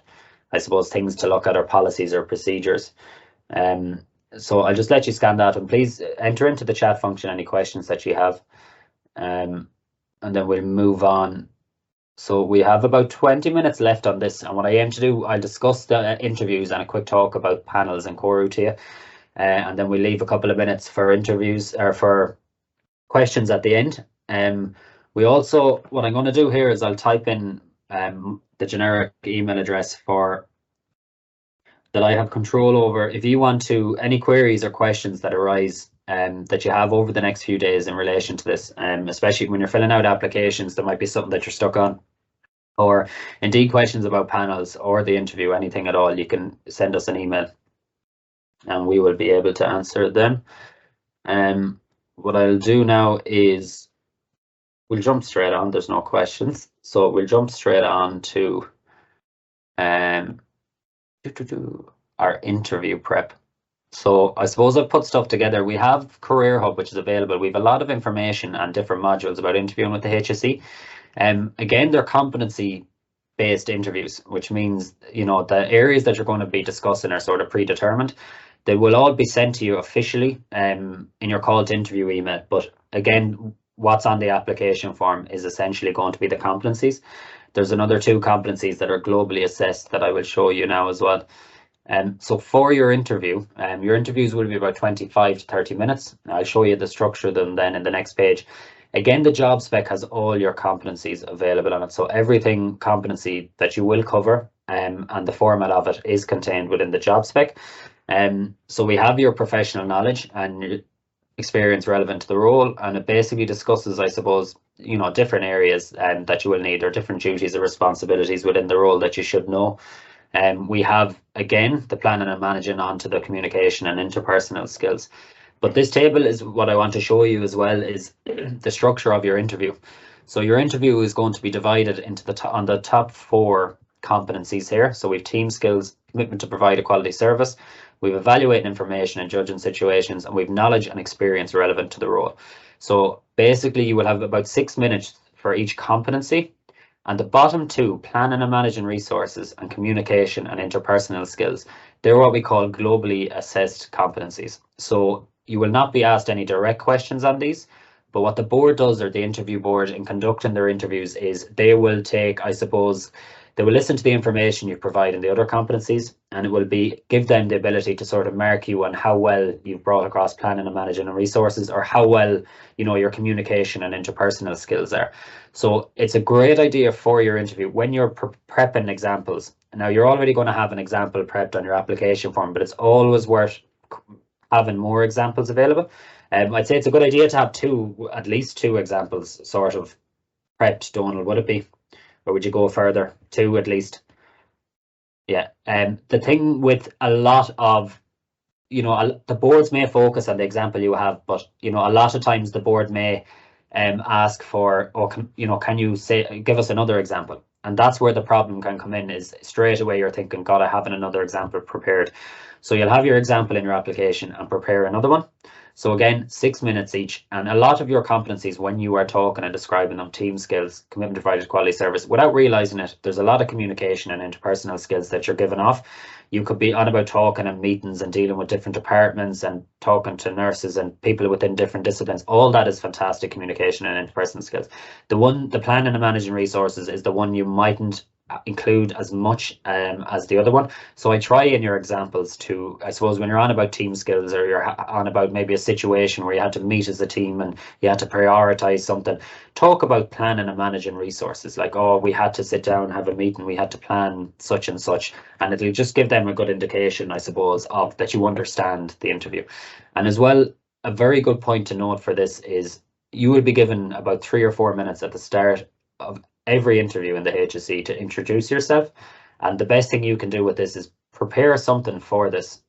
I suppose things to look at are policies or procedures. So I'll just let you scan that, and please enter into the chat function any questions that you have, and then we'll move on. So we have about 20 minutes left on this, and what I aim to do, I'll discuss the interviews and a quick talk about panels and core to you, and then we'll leave a couple of minutes for interviews or for questions at the end. We also, what I'm going to do here is I'll type in the generic email address for that I have control over. If you want to, any queries or questions that arise that you have over the next few days in relation to this, especially when you're filling out applications, there might be something that you're stuck on, or indeed questions about panels or the interview, anything at all, you can send us an email and we will be able to answer them. What I'll do now is we'll jump straight on. There's no questions, so we'll jump straight on to our interview prep. So I suppose I've put stuff together. We have Career Hub, which is available. We have a lot of information and different modules about interviewing with the HSE. Again, they're competency-based interviews, which means, you know, the areas that you're going to be discussing are sort of predetermined. They will all be sent to you officially in your call to interview email. But again, what's on the application form is essentially going to be the competencies. There's another 2 competencies that are globally assessed that I will show you now as well. So for your interview, your interviews will be about 25 to 30 minutes. I'll show you the structure of them then in the next page. Again, the job spec has all your competencies available on it. So everything competency that you will cover and the format of it is contained within the job spec. So we have your professional knowledge and your experience relevant to the role, and it basically discusses, I suppose, you know, different areas that you will need, or different duties or responsibilities within the role that you should know. We have, again, the planning and managing onto the communication and interpersonal skills. But this table is what I want to show you as well, is the structure of your interview. So your interview is going to be divided into on the top 4 competencies here. So we've team skills, commitment to provide a quality service, we've evaluating information and judging situations, and we've knowledge and experience relevant to the role. So basically you will have about 6 minutes for each competency. And the bottom 2, planning and managing resources and communication and interpersonal skills, they're what we call globally assessed competencies. So you will not be asked any direct questions on these, but what the board does, or the interview board, in conducting their interviews, is they will take, I suppose, they will listen to the information you provide in the other competencies, and it will give them the ability to sort of mark you on how well you've brought across planning and managing and resources, or how well, you know, your communication and interpersonal skills are. So it's a great idea for your interview when you're prepping examples. Now, you're already going to have an example prepped on your application form, but it's always worth having more examples available. I'd say it's a good idea to have at least two examples sort of prepped, Donald, would it be? Or would you go further? 2 at least. Yeah. The thing with a lot of, you know, the boards may focus on the example you have, but, you know, a lot of times the board may ask for, can you give us another example? And that's where the problem can come in, is straight away you're thinking, God, I have another example prepared. So you'll have your example in your application and prepare another one. So again, 6 minutes each, and a lot of your competencies when you are talking and describing them, team skills, commitment to provide quality service, without realizing it, there's a lot of communication and interpersonal skills that you're giving off. You could be on about talking in meetings and dealing with different departments and talking to nurses and people within different disciplines. All that is fantastic communication and interpersonal skills. The planning and managing resources is the one you mightn't include as much as the other one. So I try in your examples to, I suppose, when you're on about team skills, or you're on about maybe a situation where you had to meet as a team and you had to prioritize something, talk about planning and managing resources, like, oh, we had to sit down, have a meeting, we had to plan such and such, and it'll just give them a good indication, I suppose, of that you understand the interview. And as well, a very good point to note for this is you will be given about 3 or 4 minutes at the start of every interview in the HSE to introduce yourself. And the best thing you can do with this is prepare something for this.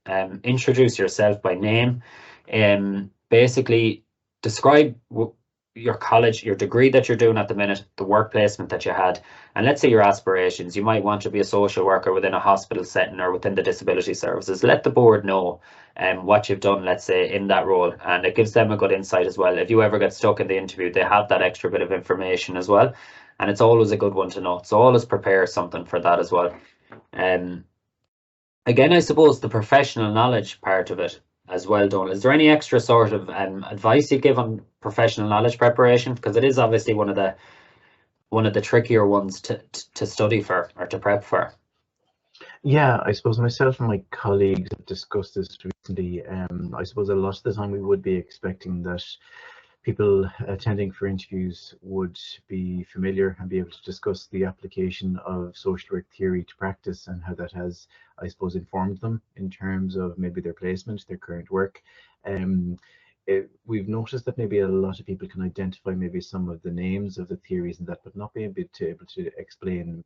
Introduce yourself by name, basically describe your college, your degree that you're doing at the minute, the work placement that you had, and let's say your aspirations. You might want to be a social worker within a hospital setting or within the disability services. Let the board know what you've done, let's say, in that role, and it gives them a good insight as well. If you ever get stuck in the interview, they have that extra bit of information as well, and it's always a good one to know. So always prepare something for that as well. Again, I suppose the professional knowledge part of it as well, Donald, is there any extra sort of advice you give on professional knowledge preparation? Because it is obviously one of the trickier ones to study for or to prep for. Yeah, I suppose myself and my colleagues have discussed this recently. I suppose a lot of the time we would be expecting that people attending for interviews would be familiar and be able to discuss the application of social work theory to practice and how that has, I suppose, informed them in terms of maybe their placement, their current work. We've noticed that maybe a lot of people can identify maybe some of the names of the theories and that, but not be able to explain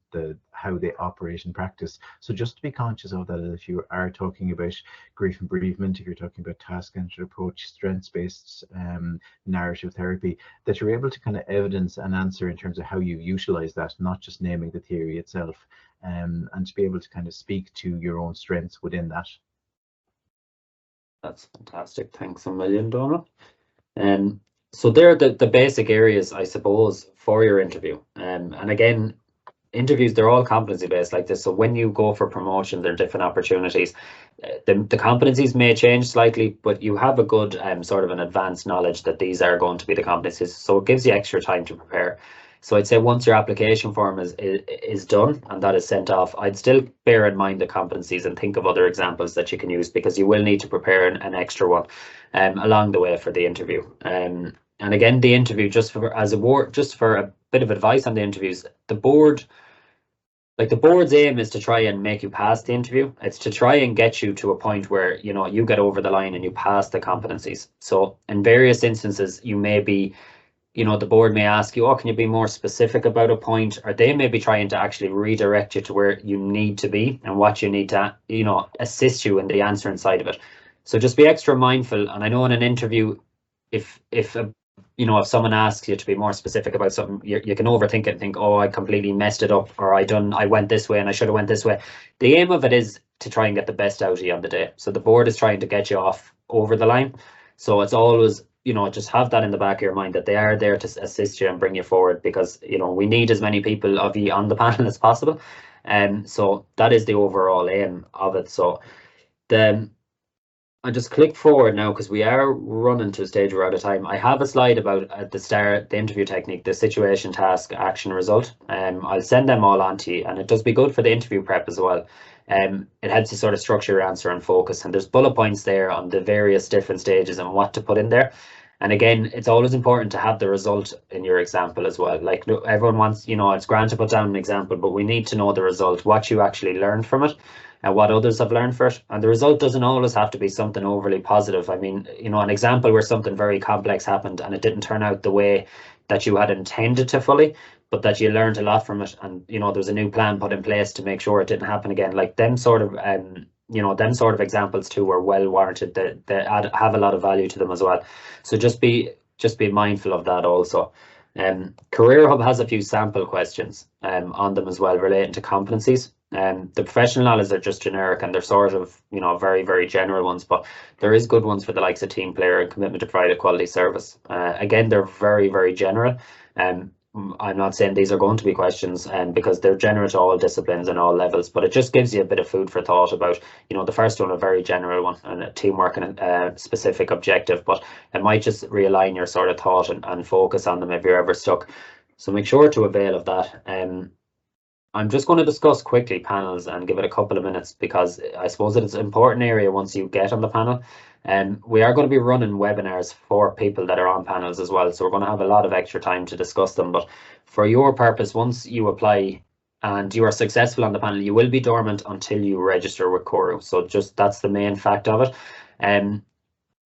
how they operate in practice. So just to be conscious of that, if you are talking about grief and bereavement, if you're talking about task-centered approach, strengths-based narrative therapy, that you're able to kind of evidence and answer in terms of how you utilize that, not just naming the theory itself, and to be able to kind of speak to your own strengths within that. That's fantastic. Thanks a million, Donald. So they're the basic areas, I suppose, for your interview. And again, interviews, they're all competency based like this. So when you go for promotion, there are different opportunities. The competencies may change slightly, but you have a good sort of an advanced knowledge that these are going to be the competencies. So it gives you extra time to prepare. So I'd say once your application form is done and that is sent off, I'd still bear in mind the competencies and think of other examples that you can use, because you will need to prepare an extra one along the way for the interview. And again, the interview, just for a bit of advice on the interviews, the board's aim is to try and make you pass the interview. It's to try and get you to a point where, you know, you get over the line and you pass the competencies. So in various instances, you may be, you know, the board may ask you, oh, can you be more specific about a point? Or they may be trying to actually redirect you to where you need to be and what you need to, you know, assist you in the answering side of it. So just be extra mindful. And I know in an interview, if someone asks you to be more specific about something, you can overthink it and think, oh, I completely messed it up, or I went this way and I should have went this way. The aim of it is to try and get the best out of you on the day. So the board is trying to get you off over the line. So it's always, you know, just have that in the back of your mind that they are there to assist you and bring you forward, because, you know, we need as many people of you on the panel as possible. And so that is the overall aim of it. So I just click forward now because we are running to a stage where we're out of time. I have a slide about at the start, the interview technique, the situation, task, action, result. I'll send them all on to you, and it does be good for the interview prep as well. It helps you sort of structure your answer and focus, and there's bullet points there on the various different stages and what to put in there. And again, it's always important to have the result in your example as well. Like, everyone wants, you know, it's grand to put down an example, but we need to know the result, what you actually learned from it and what others have learned from it. And the result doesn't always have to be something overly positive. I mean, you know, an example where something very complex happened and it didn't turn out the way that you had intended to fully, but that you learned a lot from it. And, you know, there's a new plan put in place to make sure it didn't happen again. Like them sort of examples too are well warranted. They have a lot of value to them as well. So just be mindful of that also. Career Hub has a few sample questions on them as well relating to competencies. The professional knowledge are just generic, and they're sort of, you know, very, very general ones, but there is good ones for the likes of team player and commitment to provide a quality service. Again, they're very, very general. I'm not saying these are going to be questions because they're general to all disciplines and all levels, but it just gives you a bit of food for thought about, you know, the first one, a very general one, and a teamwork and a specific objective, but it might just realign your sort of thought and focus on them if you're ever stuck. So make sure to avail of that. I'm just going to discuss quickly panels and give it a couple of minutes, because I suppose it's an important area once you get on the panel. We are going to be running webinars for people that are on panels as well, so we're going to have a lot of extra time to discuss them. But for your purpose, once you apply and you are successful on the panel, you will be dormant until you register with Coro. So just that's the main fact of it.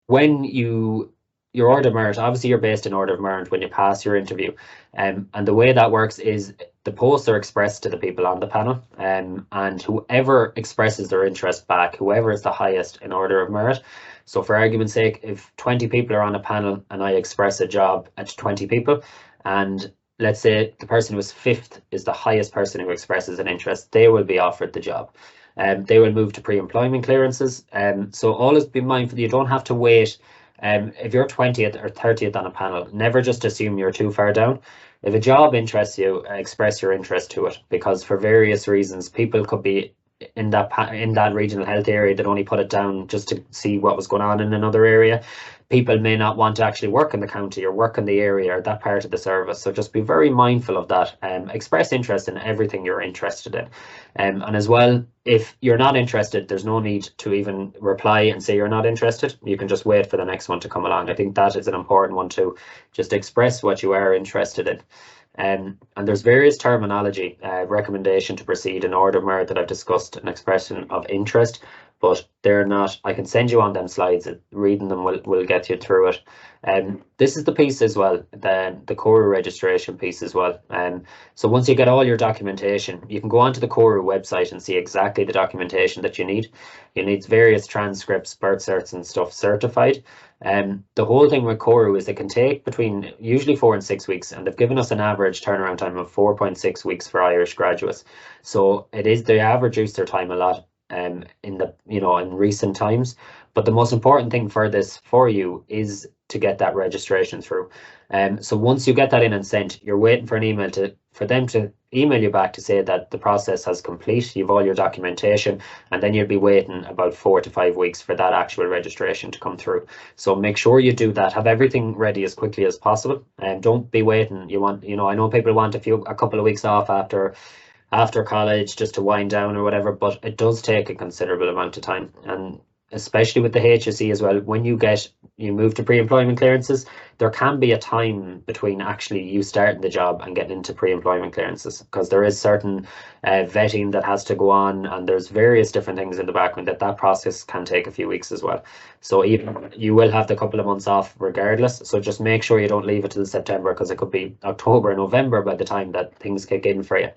When your order of merit, obviously you're based in order of merit when you pass your interview, and the way that works is the posts are expressed to the people on the panel, and whoever expresses their interest back, whoever is the highest in order of merit. So for argument's sake, if 20 people are on a panel and I express a job at 20 people, and let's say the person who is 5th is the highest person who expresses an interest, they will be offered the job. They will move to pre-employment clearances. So always be mindful, you don't have to wait. If you're 20th or 30th on a panel, never just assume you're too far down. If a job interests you, express your interest to it, because for various reasons, people could be in that regional health area. They'd only put it down just to see what was going on in another area. People may not want to actually work in the county or work in the area or that part of the service. So just be very mindful of that. Express interest in everything you're interested in. And as well, if you're not interested, there's no need to even reply and say you're not interested. You can just wait for the next one to come along. I think that is an important one too. Just express what you are interested in. And there's various terminology, recommendation to proceed, and order merit that I've discussed, an expression of interest, but they're not. I can send you on them slides. Reading them will get you through it. This is the piece as well, the CORU registration piece as well. So once you get all your documentation, you can go onto the CORU website and see exactly the documentation that you need. You need various transcripts, birth certs and stuff certified. The whole thing with CORU is it can take between usually 4 and 6 weeks, and they've given us an average turnaround time of 4.6 weeks for Irish graduates. So they have reduced their time a lot in recent times. But the most important thing for this for you is to get that registration through. So once you get that in and sent, you're waiting for an email for them to email you back to say that the process has complete, you've all your documentation, and then you'll be waiting about 4 to 5 weeks for that actual registration to come through. So make sure you do that, have everything ready as quickly as possible, and don't be waiting. I know people want a couple of weeks off after college just to wind down or whatever, but it does take a considerable amount of time. And especially with the HSE as well, when you move to pre-employment clearances, there can be a time between actually you starting the job and getting into pre-employment clearances, because there is certain vetting that has to go on, and there's various different things in the background that process can take a few weeks as well. So even you will have the couple of months off regardless. So just make sure you don't leave it till September, because it could be October, November by the time that things kick in for you.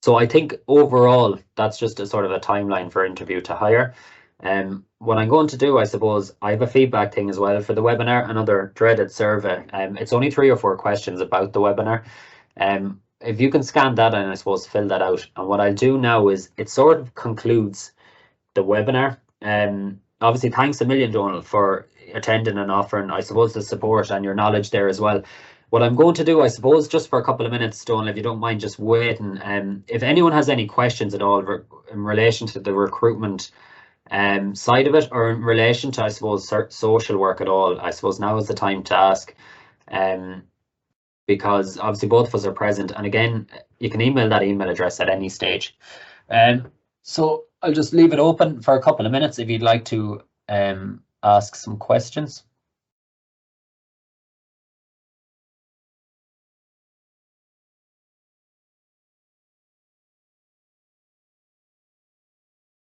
So I think overall, that's just a sort of a timeline for interview to hire. What I'm going to do, I suppose, I have a feedback thing as well for the webinar, another dreaded survey. It's only 3 or 4 questions about the webinar. If you can scan that and I suppose fill that out. And what I'll do now is it sort of concludes the webinar. Obviously, thanks a million, Donald, for attending and offering, I suppose, the support and your knowledge there as well. What I'm going to do, I suppose, just for a couple of minutes, Donald, if you don't mind just waiting, if anyone has any questions at all in relation to the recruitment side of it, or in relation to, I suppose, social work at all, I suppose now is the time to ask, because obviously both of us are present. And again, you can email that email address at any stage. So I'll just leave it open for a couple of minutes if you'd like to ask some questions.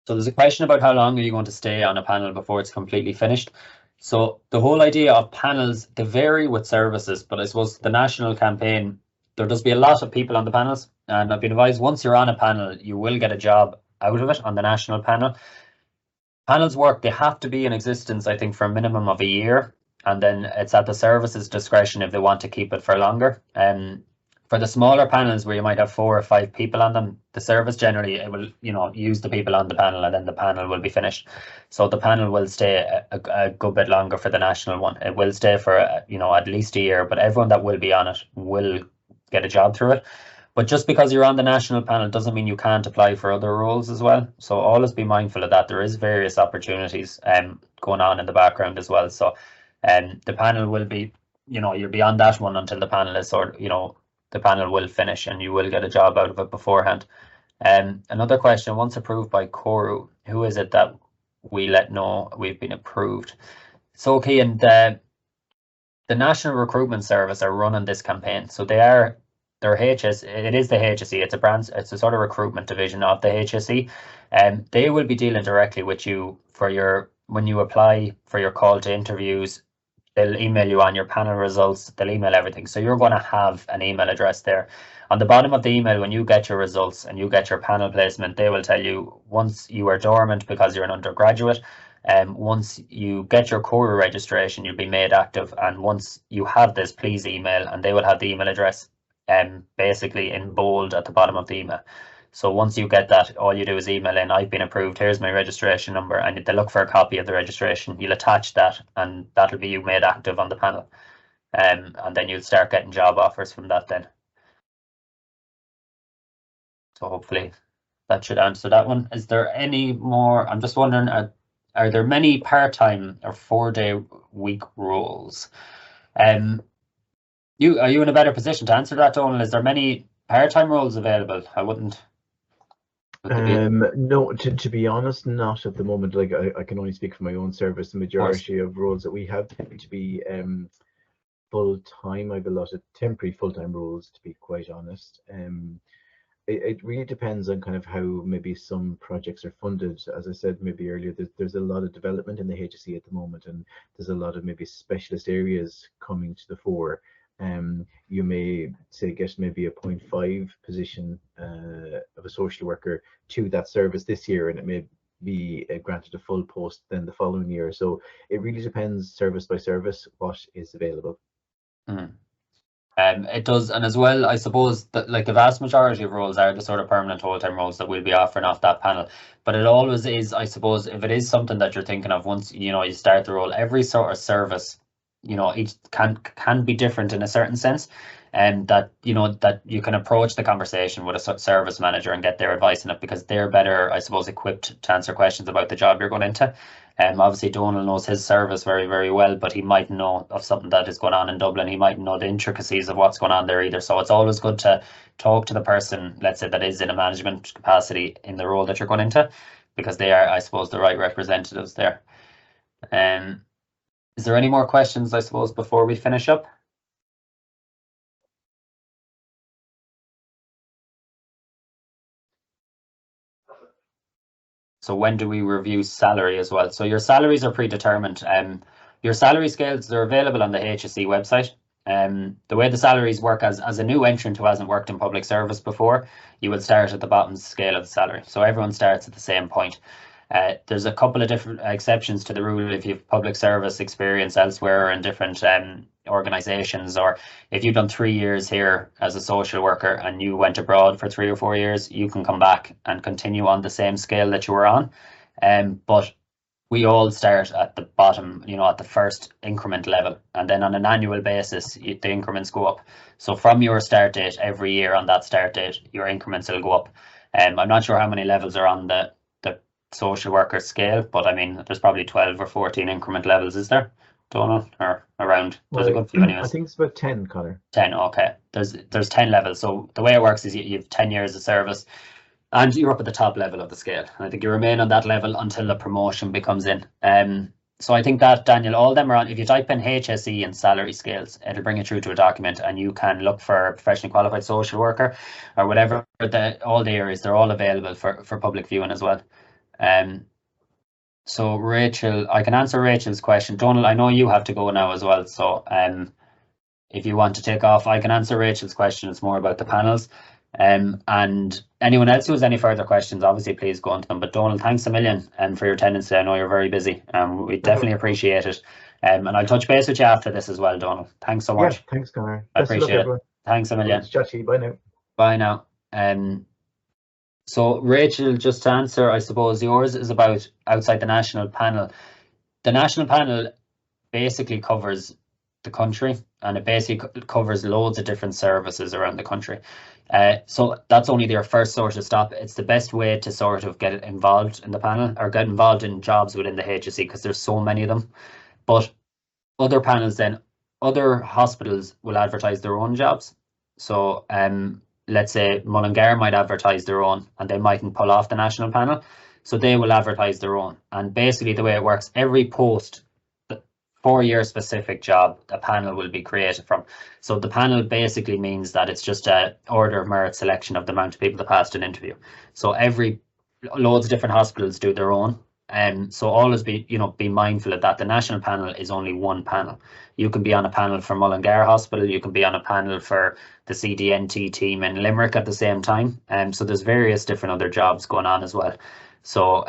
So there's a question about how long are you going to stay on a panel before it's completely finished. So the whole idea of panels, they vary with services, but I suppose the national campaign, there does be a lot of people on the panels, and I've been advised once you're on a panel, you will get a job out of it on the national panel. Panels work, they have to be in existence, I think, for a minimum of a year, and then it's at the service's discretion if they want to keep it for longer. For the smaller panels where you might have 4 or 5 people on them, the service generally it will, use the people on the panel, and then the panel will be finished. So the panel will stay a good bit longer for the national one. It will stay for at least a year, but everyone that will be on it will get a job through it. But just because you're on the national panel doesn't mean you can't apply for other roles as well. So always be mindful of that. There is various opportunities going on in the background as well. So the panel will be, you'll be on that one until the panel is the panel will finish and you will get a job out of it beforehand. Another question, once approved by CORU, who is it that we let know we've been approved? So okay, and the National Recruitment Service are running this campaign. So it is the HSE, it's a sort of recruitment division of the HSE, and they will be dealing directly with you when you apply for your call to interviews. They'll email you on your panel results, they'll email everything. So you're going to have an email address there. On the bottom of the email, when you get your results and you get your panel placement, they will tell you once you are dormant because you're an undergraduate, once you get your CORU registration, you'll be made active. And once you have this, please email, and they will have the email address basically in bold at the bottom of the email. So once you get that, all you do is email in, I've been approved, here's my registration number, and they look for a copy of the registration. You'll attach that, and that'll be you made active on the panel. And then you'll start getting job offers from that then. So hopefully that should answer that one. Is there any more? I'm just wondering, are there many part-time or 4-day week roles? Are you in a better position to answer that, Donald? Is there many part-time roles available? I wouldn't. No, to be honest, not at the moment. Like I can only speak for my own service. The majority of roles that we have tend to be full-time. I've a lot of temporary full-time roles, to be quite honest. It really depends on kind of how maybe some projects are funded. As I said maybe earlier, there's a lot of development in the HSE at the moment, and there's a lot of maybe specialist areas coming to the fore. You may say get maybe a 0.5 position of a social worker to that service this year, and it may be granted a full post then the following year. So it really depends service by service what is available. It does, and as well, I suppose that like the vast majority of roles are the sort of permanent whole-time roles that we'll be offering off that panel. But it always is, I suppose, if it is something that you're thinking of once you start the role, every sort of service, each can be different in a certain sense, and that that you can approach the conversation with a service manager and get their advice on it, because they're better, I suppose, equipped to answer questions about the job you're going into. Obviously Donald knows his service very, very well, but he might know of something that is going on in Dublin. He might know the intricacies of what's going on there either. So it's always good to talk to the person, let's say, that is in a management capacity in the role that you're going into, because they are, I suppose, the right representatives there. Is there any more questions, I suppose, before we finish up? So when do we review salary as well? So your salaries are predetermined. Your salary scales are available on the HSE website. The way the salaries work, as a new entrant who hasn't worked in public service before, you will start at the bottom scale of the salary. So everyone starts at the same point. There's a couple of different exceptions to the rule if you've public service experience elsewhere in different organisations, or if you've done 3 years here as a social worker and you went abroad for 3 or 4 years, you can come back and continue on the same scale that you were on. But we all start at the bottom, at the first increment level, and then on an annual basis, the increments go up. So from your start date, every year on that start date, your increments will go up. I'm not sure how many levels are on the social worker scale, but I mean, there's probably 12 or 14 increment levels, is there, Donald, or around? There's a good few anyways. I think it's about 10, Connor. 10, okay. There's 10 levels. So the way it works is you have 10 years of service and you're up at the top level of the scale. And I think you remain on that level until the promotion becomes in. So I think that, Daniel, all of them are on. If you type in HSE and salary scales, it'll bring you through to a document, and you can look for a professionally qualified social worker or whatever. All the areas, they're all available for public viewing as well. So Rachel, I can answer Rachel's question. Donald, I know you have to go now as well, so if you want to take off, I can answer Rachel's question. It's more about the panels. And anyone else who has any further questions, obviously please go on to them. But Donald, thanks a million for your attendance today. I know you're very busy. We definitely appreciate it. And I'll touch base with you after this as well, Donald. Thanks so much. Yeah, thanks, Connor. I appreciate it. Thanks a million. Bye now. Bye now. So Rachel, just to answer, I suppose yours is about outside the national panel. The national panel basically covers the country, and it basically covers loads of different services around the country. So that's only their first sort of stop. It's the best way to sort of get involved in the panel or get involved in jobs within the HSE, because there's so many of them. But other panels then, other hospitals will advertise their own jobs. So let's say Mullingar might advertise their own, and they mightn't pull off the national panel, so they will advertise their own. And basically the way it works, every post for your specific job, a panel will be created from. So the panel basically means that it's just a order of merit selection of the amount of people that passed an interview. So loads of different hospitals do their own. So always be mindful of that. The national panel is only one panel. You can be on a panel for Mullingar Hospital, you can be on a panel for the CDNT team in Limerick at the same time. So there's various different other jobs going on as well. So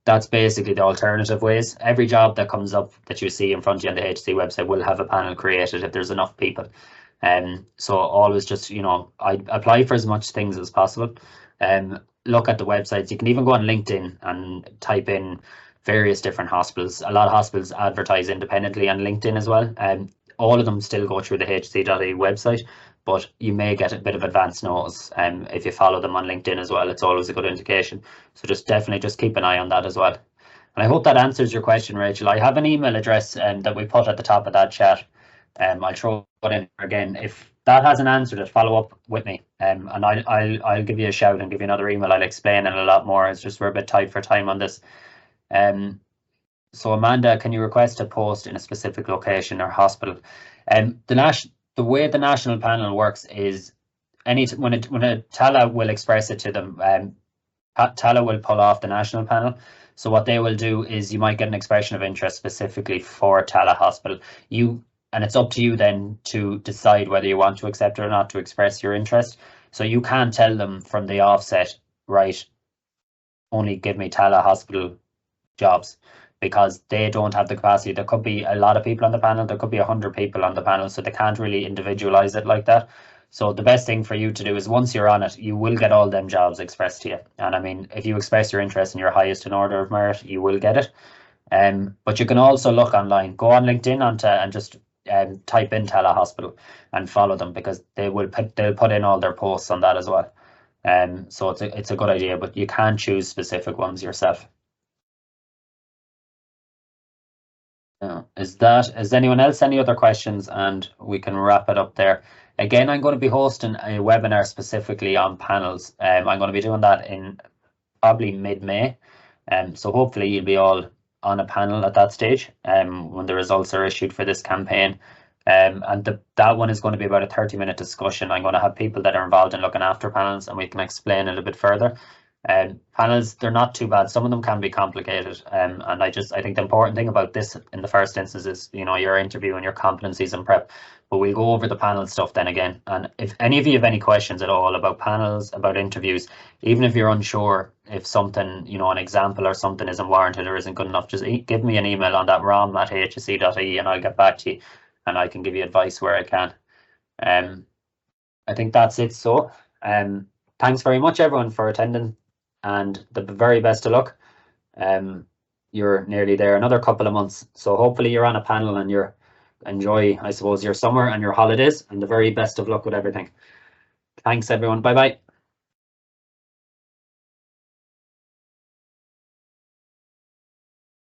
that's basically the alternative ways. Every job that comes up that you see in front of you on the HSE website will have a panel created if there's enough people. So always just, I apply for as much things as possible. Look at the websites. You can even go on LinkedIn and type in various different hospitals. A lot of hospitals advertise independently on LinkedIn as well. All of them still go through the HSE.ie website, but you may get a bit of advance notice if you follow them on LinkedIn as well. It's always a good indication. So definitely just keep an eye on that as well. And I hope that answers your question, Rachel. I have an email address that we put at the top of that chat. I'll throw it in again. If that hasn't answered it, follow up with me, and I'll give you a shout and give you another email. I'll explain it a lot more. It's just we're a bit tight for time on this. So Amanda, can you request a post in a specific location or hospital? The way the national panel works is when a TALA will express it to them, TALA will pull off the national panel. So what they will do is you might get an expression of interest specifically for TALA hospital. And it's up to you then to decide whether you want to accept it or not, to express your interest. So you can't tell them from the offset, right, only give me TALA hospital jobs, because they don't have the capacity. There could be a lot of people on the panel, there could be 100 people on the panel, so they can't really individualize it like that. So the best thing for you to do is once you're on it, you will get all them jobs expressed to you. And I mean, if you express your interest and you're highest in order of merit, you will get it. But you can also look online, go on LinkedIn and just type in TALA hospital and follow them, because they'll put in all their posts on that as well. So it's a good idea, but you can't choose specific ones yourself. Is anyone else any other questions? And we can wrap it up there. Again, I'm going to be hosting a webinar specifically on panels. I'm going to be doing that in probably mid-May. So hopefully you'll be all on a panel at that stage when the results are issued for this campaign. And that one is going to be about a 30-minute discussion. I'm going to have people that are involved in looking after panels, and we can explain it a bit further. Panels, they're not too bad. Some of them can be complicated, and I think the important thing about this in the first instance is, you know, your interview and your competencies and prep. But we'll go over the panel stuff then again. And if any of you have any questions at all about panels, about interviews, even if you're unsure if something, you know, an example or something isn't warranted or isn't good enough, just give me an email on that rom@hse.ie and I'll get back to you and I can give you advice where I can. I think that's it. So thanks very much everyone for attending, and the very best of luck. You're nearly there, another couple of months, so hopefully you're on a panel and you're enjoy, I suppose, your summer and your holidays, and the very best of luck with everything. Thanks everyone. Bye bye.